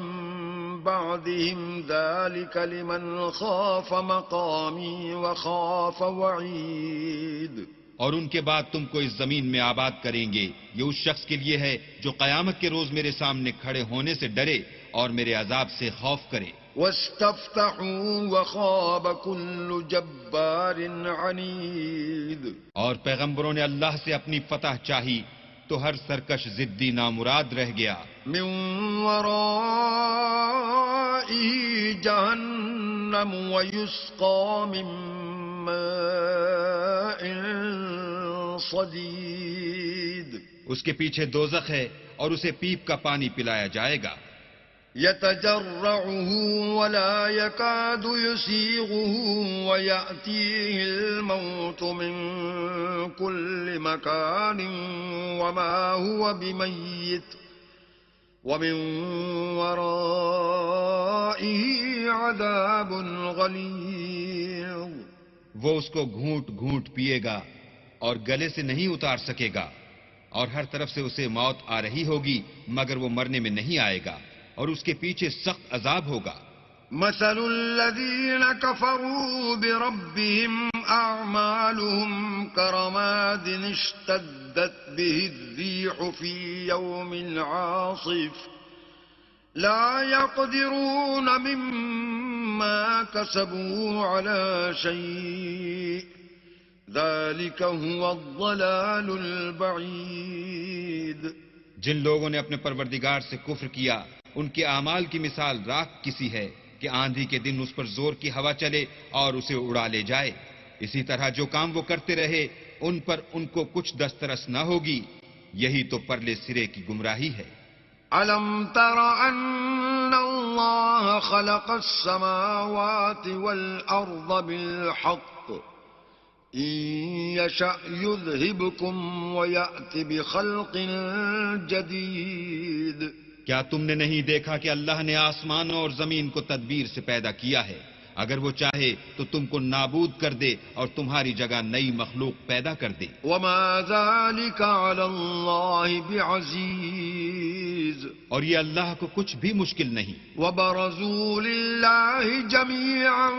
بَعْدِهِمْ ذَلِكَ لِمَنْ خَافَ مَقَامِي وَخَافَ وَعِيدِ. اور ان کے بعد تم کو اس زمین میں آباد کریں گے. یہ اس شخص کے لیے ہے جو قیامت کے روز میرے سامنے کھڑے ہونے سے ڈرے اور میرے عذاب سے خوف کرے. وَاسْتَفْتَحُوا وَخَابَ كُلُّ جَبَّارٍ عَنِيدٍ. اور پیغمبروں نے اللہ سے اپنی فتح چاہی تو ہر سرکش ضدی نامراد رہ گیا. مِنْ وَرَائِهِ جَهَنَّمُ وَيُسْقَى مِنْ مَاءٍ صَدِيدٍ. اس کے پیچھے دوزخ ہے اور اسے پیپ کا پانی پلایا جائے گا. يتجرعه ولا يكاد يسيغه ويأتيه الموت من كل مكان وما هو بميت ومن ورائه عذاب غليظ. وہ اس کو گھونٹ گھونٹ پیے گا اور گلے سے نہیں اتار سکے گا اور ہر طرف سے اسے موت آ رہی ہوگی مگر وہ مرنے میں نہیں آئے گا اور اس کے پیچھے سخت عذاب ہوگا. مثل الذين كفروا بربهم أعمالهم كرماد اشتدت به الريح في يوم عاصف لا يقدرون مما كسبوا على شيء ذلك هو الضلال البعید. جن لوگوں نے اپنے پروردگار سے کفر کیا ان کے اعمال کی مثال راکھ کسی ہے کہ آندھی کے دن اس پر زور کی ہوا چلے اور اسے اڑا لے جائے. اسی طرح جو کام وہ کرتے رہے ان پر ان کو کچھ دسترس نہ ہوگی. یہی تو پرلے سرے کی گمراہی ہے. ألم تر أن الله خلق السماوات والأرض بالحق إن يشأ يذهبكم ويأت بخلق جديد. کیا تم نے نہیں دیکھا کہ اللہ نے آسمانوں اور زمین کو تدبیر سے پیدا کیا ہے؟ اگر وہ چاہے تو تم کو نابود کر دے اور تمہاری جگہ نئی مخلوق پیدا کر دے. وما ذلك على الله بعزيز. اور یہ اللہ کو کچھ بھی مشکل نہیں. وبرزوا لله جميعا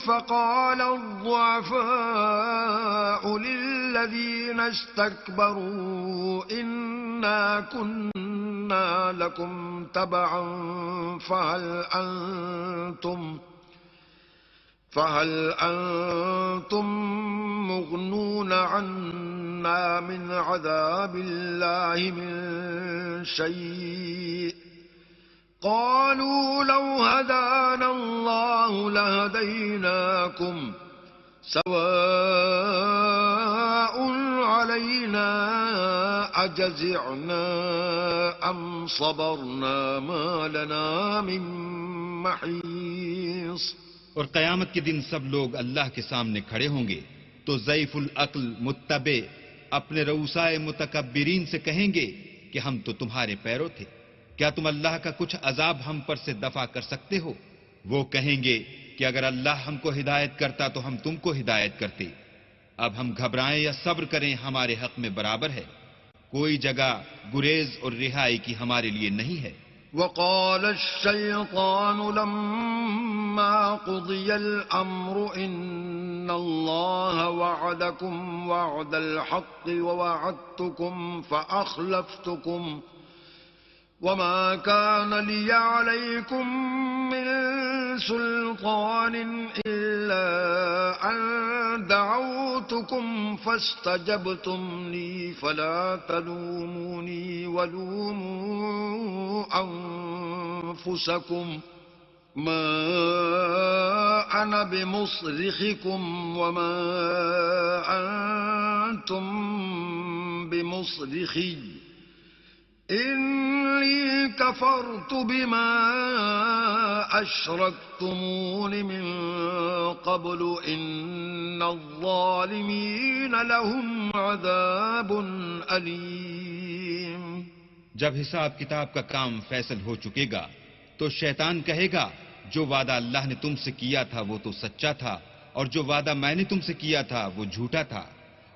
فقال الضعفاء للذين استكبروا إنا كنا لكم تبعا فهل أنتم مغنون عنا من عذاب الله من شيء. قالوا لو هدانا الله لهديناكم سواء علينا أجزعنا أم صبرنا ما لنا من محيص. اور قیامت کے دن سب لوگ اللہ کے سامنے کھڑے ہوں گے تو ضعیف العقل متبع اپنے رؤسائے متکبرین سے کہیں گے کہ ہم تو تمہارے پیرو تھے، کیا تم اللہ کا کچھ عذاب ہم پر سے دفع کر سکتے ہو؟ وہ کہیں گے کہ اگر اللہ ہم کو ہدایت کرتا تو ہم تم کو ہدایت کرتے. اب ہم گھبرائیں یا صبر کریں ہمارے حق میں برابر ہے. کوئی جگہ گریز اور رہائی کی ہمارے لیے نہیں ہے. وقال الشيطان لما قضي الأمر إن الله وعدكم وعد الحق ووعدتكم فأخلفتكم وما كان لي عليكم من سلطان إلا أن دعوتكم فاستجبتم لي فلا تلوموني ولوموا أنفسكم ما أنا بمصرخكم وما أنتم بمصرخي إني كفرت بما أشركتمون من قبل إن الظالمين لهم عذاب أليم. جب حساب کتاب کا کام فیصل ہو چکے گا تو شیطان کہے گا جو وعدہ اللہ نے تم سے کیا تھا وہ تو سچا تھا اور جو وعدہ میں نے تم سے کیا تھا وہ جھوٹا تھا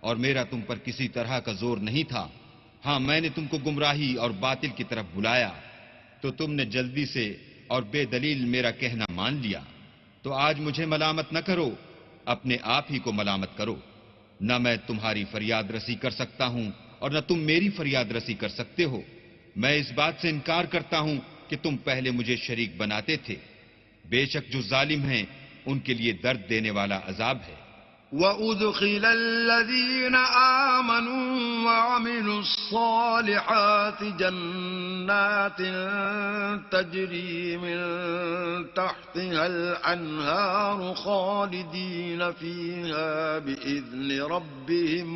اور میرا تم پر کسی طرح کا زور نہیں تھا. ہاں میں نے تم کو گمراہی اور باطل کی طرف بلایا تو تم نے جلدی سے اور بے دلیل میرا کہنا مان لیا. تو آج مجھے ملامت نہ کرو، اپنے آپ ہی کو ملامت کرو. نہ میں تمہاری فریاد رسی کر سکتا ہوں اور نہ تم میری فریاد رسی کر سکتے ہو. میں اس بات سے انکار کرتا ہوں کہ تم پہلے مجھے شریک بناتے تھے. بے شک جو ظالم ہیں ان کے لیے درد دینے والا عذاب ہے. وَأُدْخِلَ الَّذِينَ آمَنُوا وَعَمِلُوا الصَّالِحَاتِ جَنَّاتٍ تَجْرِي مِن تَحْتِهَا الْأَنْهَارُ خَالِدِينَ فِيهَا بِإِذْنِ رَبِّهِمْ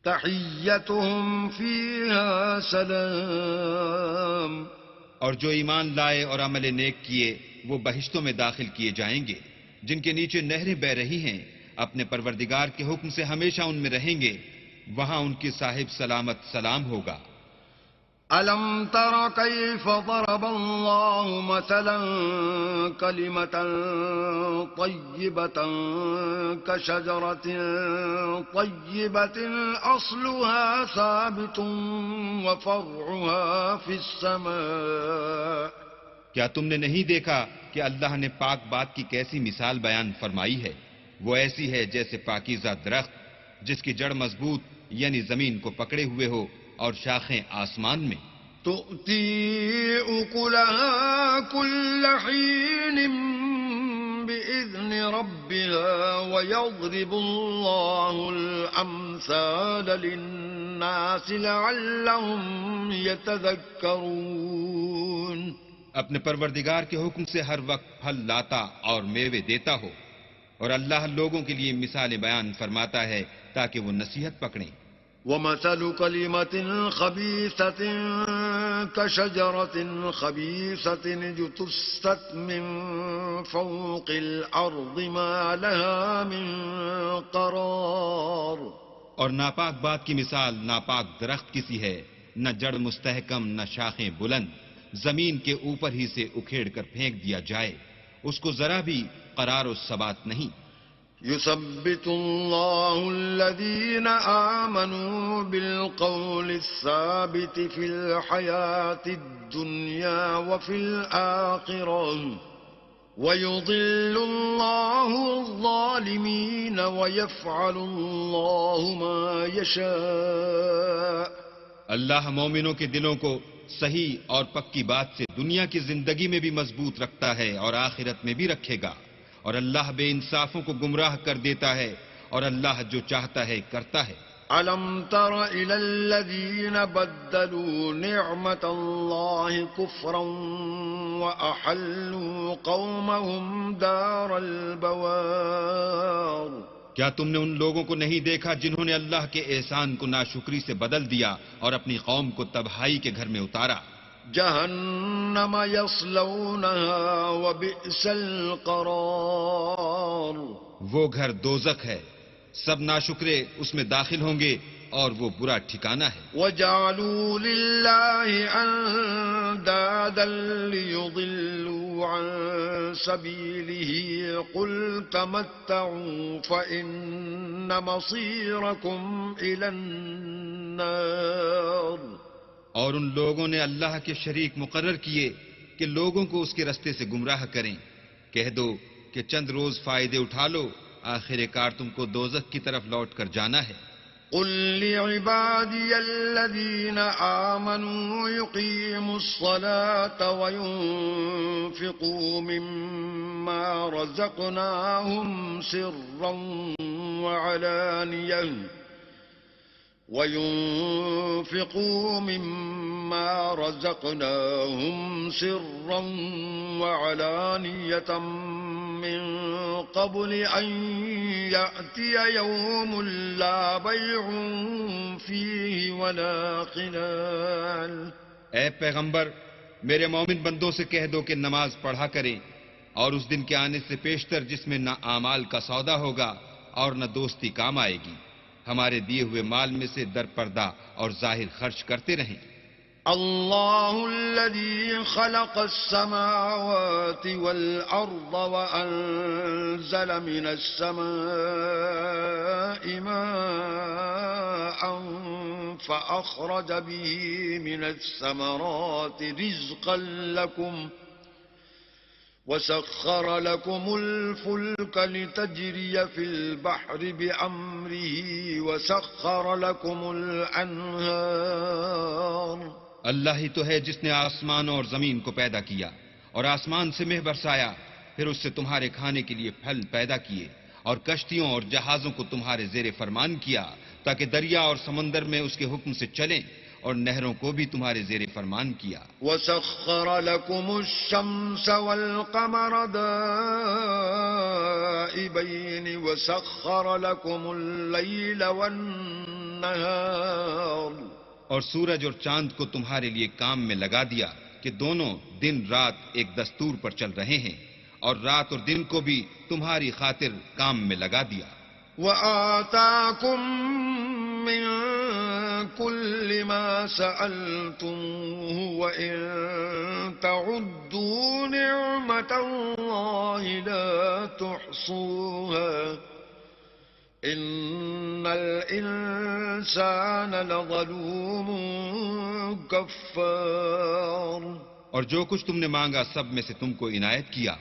تَحِيَّتُهُمْ فِيهَا سَلَامٌ. اور جو ایمان لائے اور عمل نیک کیے وہ بہشتوں میں داخل کیے جائیں گے جن کے نیچے نہریں بہ رہی ہیں. اپنے پروردگار کے حکم سے ہمیشہ ان میں رہیں گے. وہاں ان کی صاحب سلامت سلام ہوگا. أَلَمْ تَرَ كَيْفَ ضَرَبَ اللَّهُ مَثَلًا كَلِمَةً طَيِّبَةً كَشَجَرَةٍ طَيِّبَةٍ أَصْلُهَا ثَابِتٌ وَفَرْعُهَا فِي السَّمَاءِ. کیا تم نے نہیں دیکھا کہ اللہ نے پاک بات کی کیسی مثال بیان فرمائی ہے؟ وہ ایسی ہے جیسے پاکیزہ درخت جس کی جڑ مضبوط یعنی زمین کو پکڑے ہوئے ہو اور شاخیں آسمان میں. تُؤْتِي أُكُلَهَا كُلَّ حِينٍ بإذن ربها ويضرب الله الأمثال للناس لعلهم يتذكرون. اپنے پروردگار کے حکم سے ہر وقت پھل لاتا اور میوے دیتا ہو، اور اللہ لوگوں کے لیے مثالیں بیان فرماتا ہے تاکہ وہ نصیحت پکڑیں. ومثل كلمة خبيثة كشجرة خبيثة اجتثت من فوق الأرض ما لها من قرار. اور ناپاک بات کی مثال ناپاک درخت کی سی ہے، نہ جڑ مستحکم نہ شاخیں بلند، زمین کے اوپر ہی سے اکھیڑ کر پھینک دیا جائے، اس کو ذرا بھی قرار و ثبات نہیں. يثبت الله الذين آمنوا بالقول الثابت في الحياة الدنيا وفي الآخرة ويضل الله الظالمين ويفعل الله ما يشاء. اللہ مومنوں کے دلوں کو صحیح اور پکی بات سے دنیا کی زندگی میں بھی مضبوط رکھتا ہے اور آخرت میں بھی رکھے گا، اور اللہ بے انصافوں کو گمراہ کر دیتا ہے، اور اللہ جو چاہتا ہے کرتا ہے. أَلَمْ تَرَ إِلَى الَّذِينَ بَدَّلُوا نِعْمَةَ اللَّهِ كُفْرًا وَأَحَلُّوا قَوْمَهُمْ دَارَ الْبَوَارِ. کیا تم نے ان لوگوں کو نہیں دیکھا جنہوں نے اللہ کے احسان کو ناشکری سے بدل دیا اور اپنی قوم کو تباہی کے گھر میں اتارا؟ جہنم یصلونها وبئس القرار. وہ گھر دوزخ ہے، سب ناشکرے اس میں داخل ہوں گے اور وہ برا ٹھکانہ ہے. وجعلوا لله اندادا ليضلوا عن سبيله قل تمتعوا فإن مصيركم إلى النار. اور ان لوگوں نے اللہ کے شریک مقرر کیے کہ لوگوں کو اس کے رستے سے گمراہ کریں. کہہ دو کہ چند روز فائدے اٹھا لو، آخر کار تم کو دوزخ کی طرف لوٹ کر جانا ہے. قل لعبادي الذين آمنوا يقيموا الصلاة وينفقوا مما رزقناهم سرا وعلانية من قبل أن يأتي يوم لا بيع فيه ولا خلال. اے پیغمبر، میرے مومن بندوں سے کہہ دو کہ نماز پڑھا کریں، اور اس دن کے آنے سے پیشتر جس میں نہ اعمال کا سودا ہوگا اور نہ دوستی کام آئے گی. ہمارے دیے ہوئے مال میں سے در پردہ اور ظاہر خرچ کرتے رہیں. الله الذي خلق السماوات والأرض وأنزل من السماء ماء فأخرج به من الثمرات رزقا لكم وسخر لكم الفلك لتجري في البحر بأمره وسخر لكم الأنهار. اللہ ہی تو ہے جس نے آسمان اور زمین کو پیدا کیا اور آسمان سے مہ برسایا، پھر اس سے تمہارے کھانے کے لیے پھل پیدا کیے، اور کشتیوں اور جہازوں کو تمہارے زیر فرمان کیا تاکہ دریا اور سمندر میں اس کے حکم سے چلیں، اور نہروں کو بھی تمہارے زیر فرمان کیا. وَسَخَّرَ لَكُمُ الشَّمْسَ وَالْقَمَرَ دَائِبَيْنِ وَسَخَّرَ لَكُمُ اللَّيْلَ وَالنَّهَارَ. اور سورج اور چاند کو تمہارے لیے کام میں لگا دیا کہ دونوں دن رات ایک دستور پر چل رہے ہیں، اور رات اور دن کو بھی تمہاری خاطر کام میں لگا دیا. وَآتَاكُم مِّن كُلِّ مَا سَأَلْتُمُوهُ وَإِن تَعُدُّوا نِعْمَةَ اللَّهِ لَا تُحْصُوهَا إِنَّ الْإِنسَانَ لَظَلُومٌ كَفَّارٌ. اور جو کچھ تم نے مانگا سب میں سے تم کو عنایت کیا،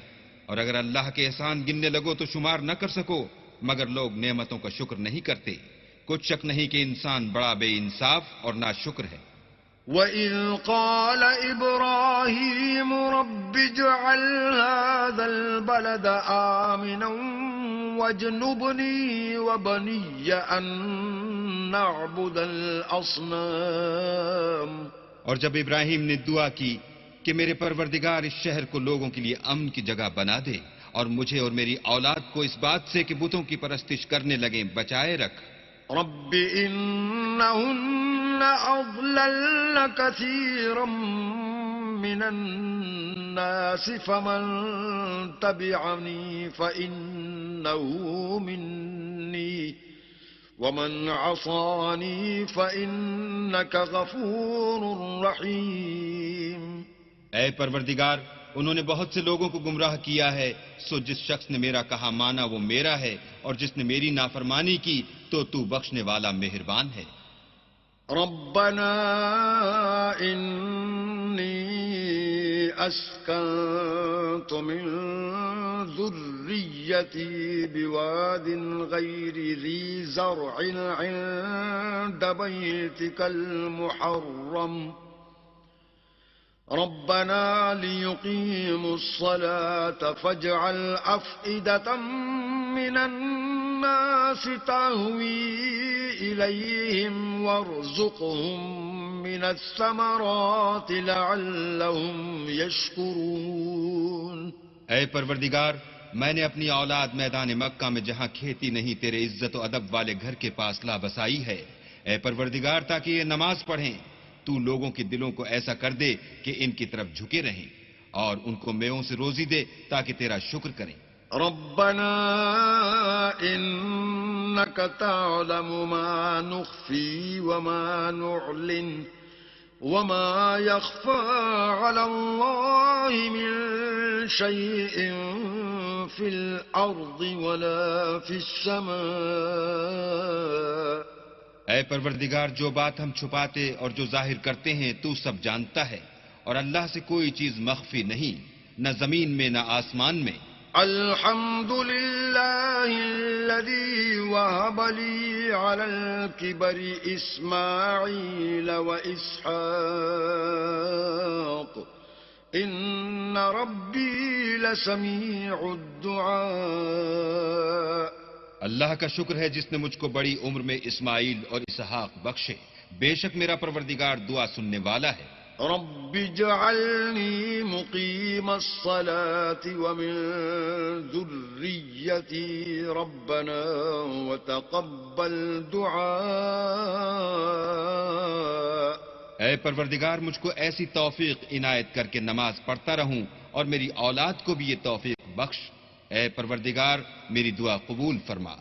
اور اگر اللہ کے احسان گننے لگو تو شمار نہ کر سکو، مگر لوگ نعمتوں کا شکر نہیں کرتے. کچھ شک نہیں کہ انسان بڑا بے انصاف اور ناشکر ہے. وَإِذْ قَالَ إِبْرَاهِيمُ رَبِّ اجْعَلْ هَذَا الْبَلَدَ آمِنًا وَاجْنُبْنِي وَبَنِيَّ أَن نَّعْبُدَ الْأَصْنَامَ۔ اور جب ابراہیم نے دعا کی کہ میرے پروردگار اس شہر کو لوگوں کے لیے امن کی جگہ بنا دے اور مجھے اور میری اولاد کو اس بات سے کہ بتوں کی پرستش کرنے لگیں بچائے رکھ۔ رب إنهن أضللن كثيرا من الناس فمن تبعني فإنه مني ومن عصاني فإنك غفور رحيم۔ اے پروردگار، انہوں نے بہت سے لوگوں کو گمراہ کیا ہے، سو جس شخص نے میرا کہا مانا وہ میرا ہے، اور جس نے میری نافرمانی کی تو بخشنے والا مہربان ہے۔ ربنا إني أسكنت من ذريتي بواد غير ذي زرع عند بيتك المحرم ربنا ليقيموا الصلاة فاجعل أفئدة من الناس تهوي إليهم وارزقهم من الثمرات لعلهم يشكرون۔ اے پروردگار، میں نے اپنی اولاد میدان مکہ میں جہاں کھیتی نہیں تیرے عزت و ادب والے گھر کے پاس لا بسائی ہے۔ اے پروردگار، تاکہ یہ نماز پڑھیں، تو لوگوں کے دلوں کو ایسا کر دے کہ ان کی طرف جھکے رہیں، اور ان کو میووں سے روزی دے تاکہ تیرا شکر کریں۔ ربنا إنك تعلم ما نخفي وما نعلن وما يخفى على الله من شيء في الأرض ولا في السماء۔ اے پروردگار، جو بات ہم چھپاتے اور جو ظاہر کرتے ہیں تو سب جانتا ہے، اور اللہ سے کوئی چیز مخفی نہیں، نہ زمین میں نہ آسمان میں۔ الحمد لله الذي وهب لي على الكبر إسماعيل وإسحاق إن ربي لسميع الدعاء۔ اللہ کا شکر ہے جس نے مجھ کو بڑی عمر میں اسماعیل اور اسحاق بخشے، بے شک میرا پروردگار دعا سننے والا ہے۔ رب اجعلني مقيم الصلاة ومن ذريتي ربنا وتقبل دعاء۔ اے پروردگار، مجھ کو ایسی توفیق عنایت کر کے نماز پڑھتا رہوں اور میری اولاد کو بھی یہ توفیق بخش۔ اے پروردگار، میری دعا قبول فرما۔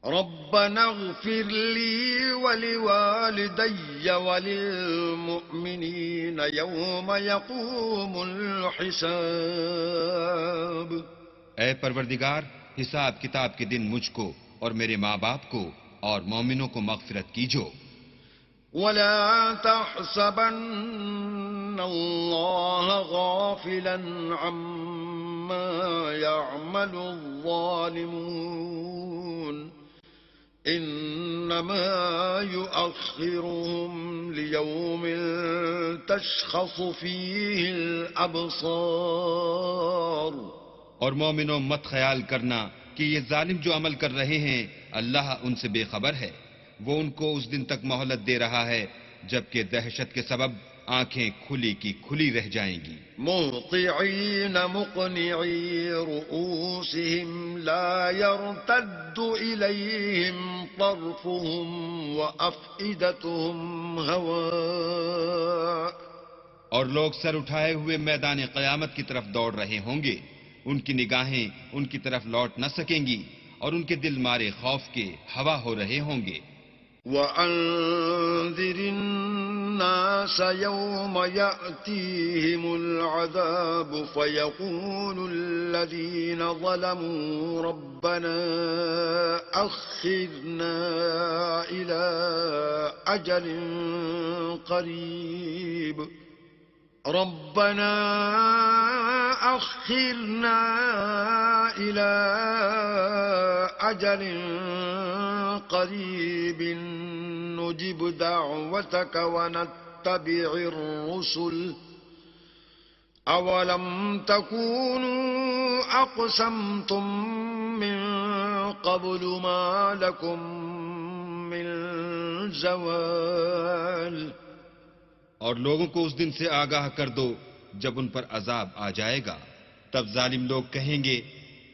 ربنا اغفر لي ولوالدي وللمؤمنين يوم يقوم الحساب۔ اے پروردگار، حساب کتاب کے دن مجھ کو اور میرے ماں باپ کو اور مومنوں کو مغفرت کیجو۔ ولا تحسبن الله غافلا عما يعمل الظالمون إنما يؤخرهم ليوم تشخص فيه الأبصار۔ اور مومنوں، مت خیال کرنا کہ یہ ظالم جو عمل کر رہے ہیں اللہ ان سے بے خبر ہے، وہ ان کو اس دن تک مہلت دے رہا ہے جبکہ دہشت کے سبب آنکھیں کھلی کی کھلی رہ جائیں گی۔ مہطعین مقنعی رؤوسہم لا یرتد الیہم طرفہم وافئدتہم ہواء۔ اور لوگ سر اٹھائے ہوئے میدان قیامت کی طرف دوڑ رہے ہوں گے، ان کی نگاہیں ان کی طرف لوٹ نہ سکیں گی اور ان کے دل مارے خوف کے ہوا ہو رہے ہوں گے۔ وَأَنذِرِ النَّاسَ يَوْمَ يَأْتِيهِمُ الْعَذَابُ فَيَقُولُ الَّذِينَ ظَلَمُوا رَبَّنَا أَخِّرْنَا إِلَىٰ أَجَلٍ قَرِيبٍ رَبَّنَا أَخِّرْنَا إِلَىٰ أَجَلٍ قَرِيبٍ نُّجِبْ دَعْوَتَكَ نتبع الرسل أولم تكونوا أقسمتم من قبل ما لكم من زوال. اور لوگوں کو اس دن سے آگاہ کر دو جب ان پر عذاب آ جائے گا. تب ظالم لوگ کہیں گے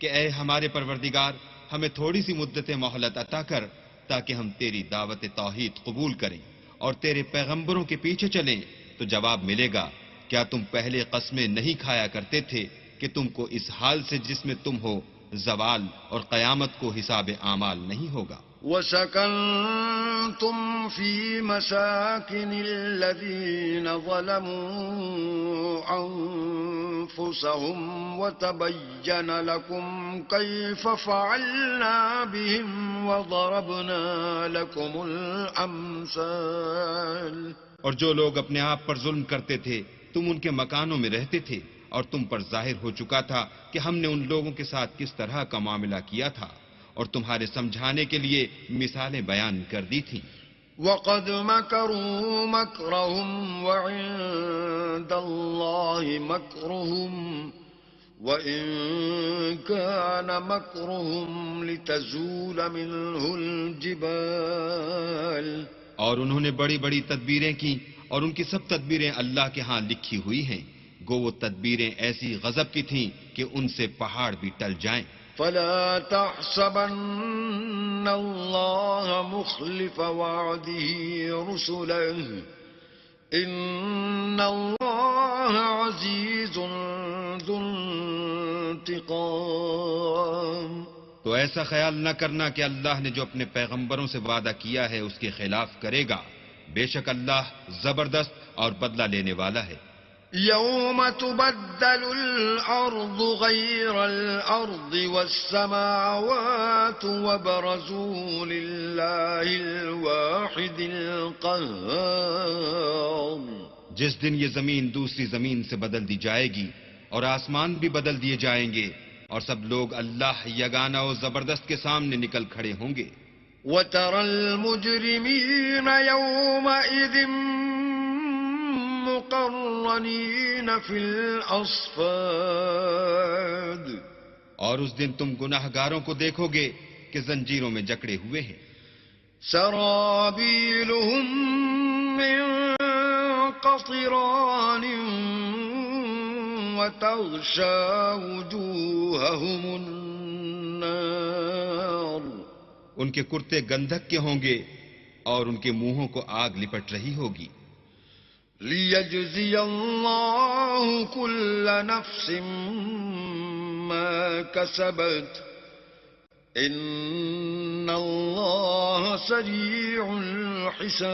کہ اے ہمارے پروردگار، ہمیں تھوڑی سی مدت مہلت عطا کر تاکہ ہم تیری دعوت توحید قبول کریں اور تیرے پیغمبروں کے پیچھے چلیں. تو جواب ملے گا، کیا تم پہلے قسمیں نہیں کھایا کرتے تھے کہ تم کو اس حال سے جس میں تم ہو زوال اور قیامت کو حساب اعمال نہیں ہوگا؟ وسكنتم في مساكن الذين ظلموا أنفسهم وتبين لكم كيف فعلنا بهم وضربنا لكم الأمثال. اور جو لوگ اپنے آپ پر ظلم کرتے تھے تم ان کے مکانوں میں رہتے تھے، اور تم پر ظاہر ہو چکا تھا کہ ہم نے ان لوگوں کے ساتھ کس طرح کا معاملہ کیا تھا، اور تمہارے سمجھانے کے لیے مثالیں بیان کر دی تھیں. وَقَدْ مَكَرُوا مَكْرَهُمْ وَعِندَ اللَّهِ مَكْرُهُمْ وَإِن كَانَ مَكْرُهُمْ لِتَزُولَ مِنْهُ الْجِبَالُ. اور انہوں نے بڑی بڑی تدبیریں کی، اور ان کی سب تدبیریں اللہ کے ہاں لکھی ہوئی ہیں. گو وہ تدبیریں ایسی غضب کی تھیں کہ ان سے پہاڑ بھی ٹل جائیں. فلا تحسبن الله مخلف وعده رسله إن الله عزيز ذو انتقام. تو ایسا خیال نہ کرنا کہ اللہ نے جو اپنے پیغمبروں سے وعدہ کیا ہے اس کے خلاف کرے گا. بے شک اللہ زبردست اور بدلہ لینے والا ہے. يوم تبدل الأرض غير الأرض والسماوات وبرزوا لله الواحد القهار. جس دن یہ زمین دوسری زمین سے بدل دی جائے گی اور آسمان بھی بدل دیے جائیں گے اور سب لوگ اللہ یگانہ و زبردست کے سامنے نکل کھڑے ہوں گے. وَتَرَى الْمُجْرِمِينَ يَوْمَئِذٍ مُقَرَّنِينَ فِي الْأَصْفَادِ. اور اس دن تم گناہگاروں کو دیکھو گے کہ زنجیروں میں جکڑے ہوئے ہیں. سَرَابِيلُهُم مِّن قَطِرَانٍ وَتَغْشَى وُجُوهَهُمُ النَّارُ. ان کے کرتے گندھک کے ہوں گے اور ان کے منہوں کو آگ لپٹ رہی ہوگی. لِيَجْزِيَ اللَّهُ كُلَّ نَفْسٍ مَا كَسَبَتْ إِنَّ اللَّهَ سَرِيعُ الْحِسَابِ.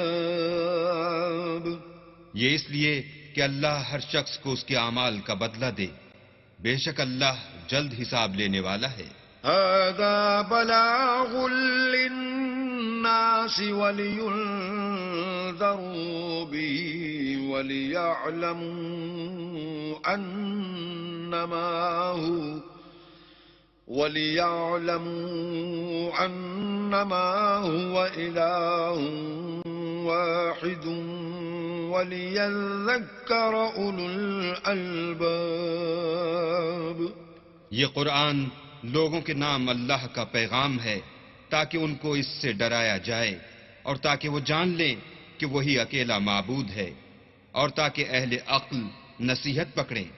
یہ اس لیے کہ اللہ ہر شخص کو اس کے اعمال کا بدلہ دے. بے شک اللہ جلد حساب لینے والا ہے. هذا بلاغ للناس ولينذروا به وليعلموا أنما هو إله واحد وَلِيَذَّكَّرَ أُولُو الْأَلْبَابِ. یہ قرآن لوگوں کے نام اللہ کا پیغام ہے تاکہ ان کو اس سے ڈرایا جائے اور تاکہ وہ جان لیں کہ وہی اکیلا معبود ہے اور تاکہ اہل عقل نصیحت پکڑیں.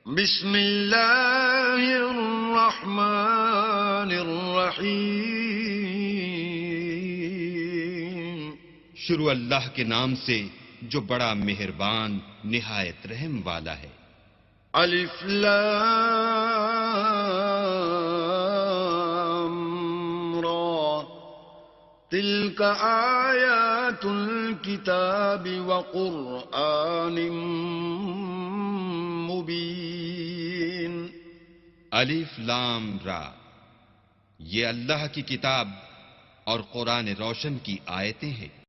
بسم اللہ الرحمن الرحیم. شروع اللہ کے نام سے جو بڑا مہربان نہایت رحم والا ہے. الف لام را تلک آیات الکتاب وقرآن مبین. الف لام را، یہ اللہ کی کتاب اور قرآن روشن کی آیتیں ہیں.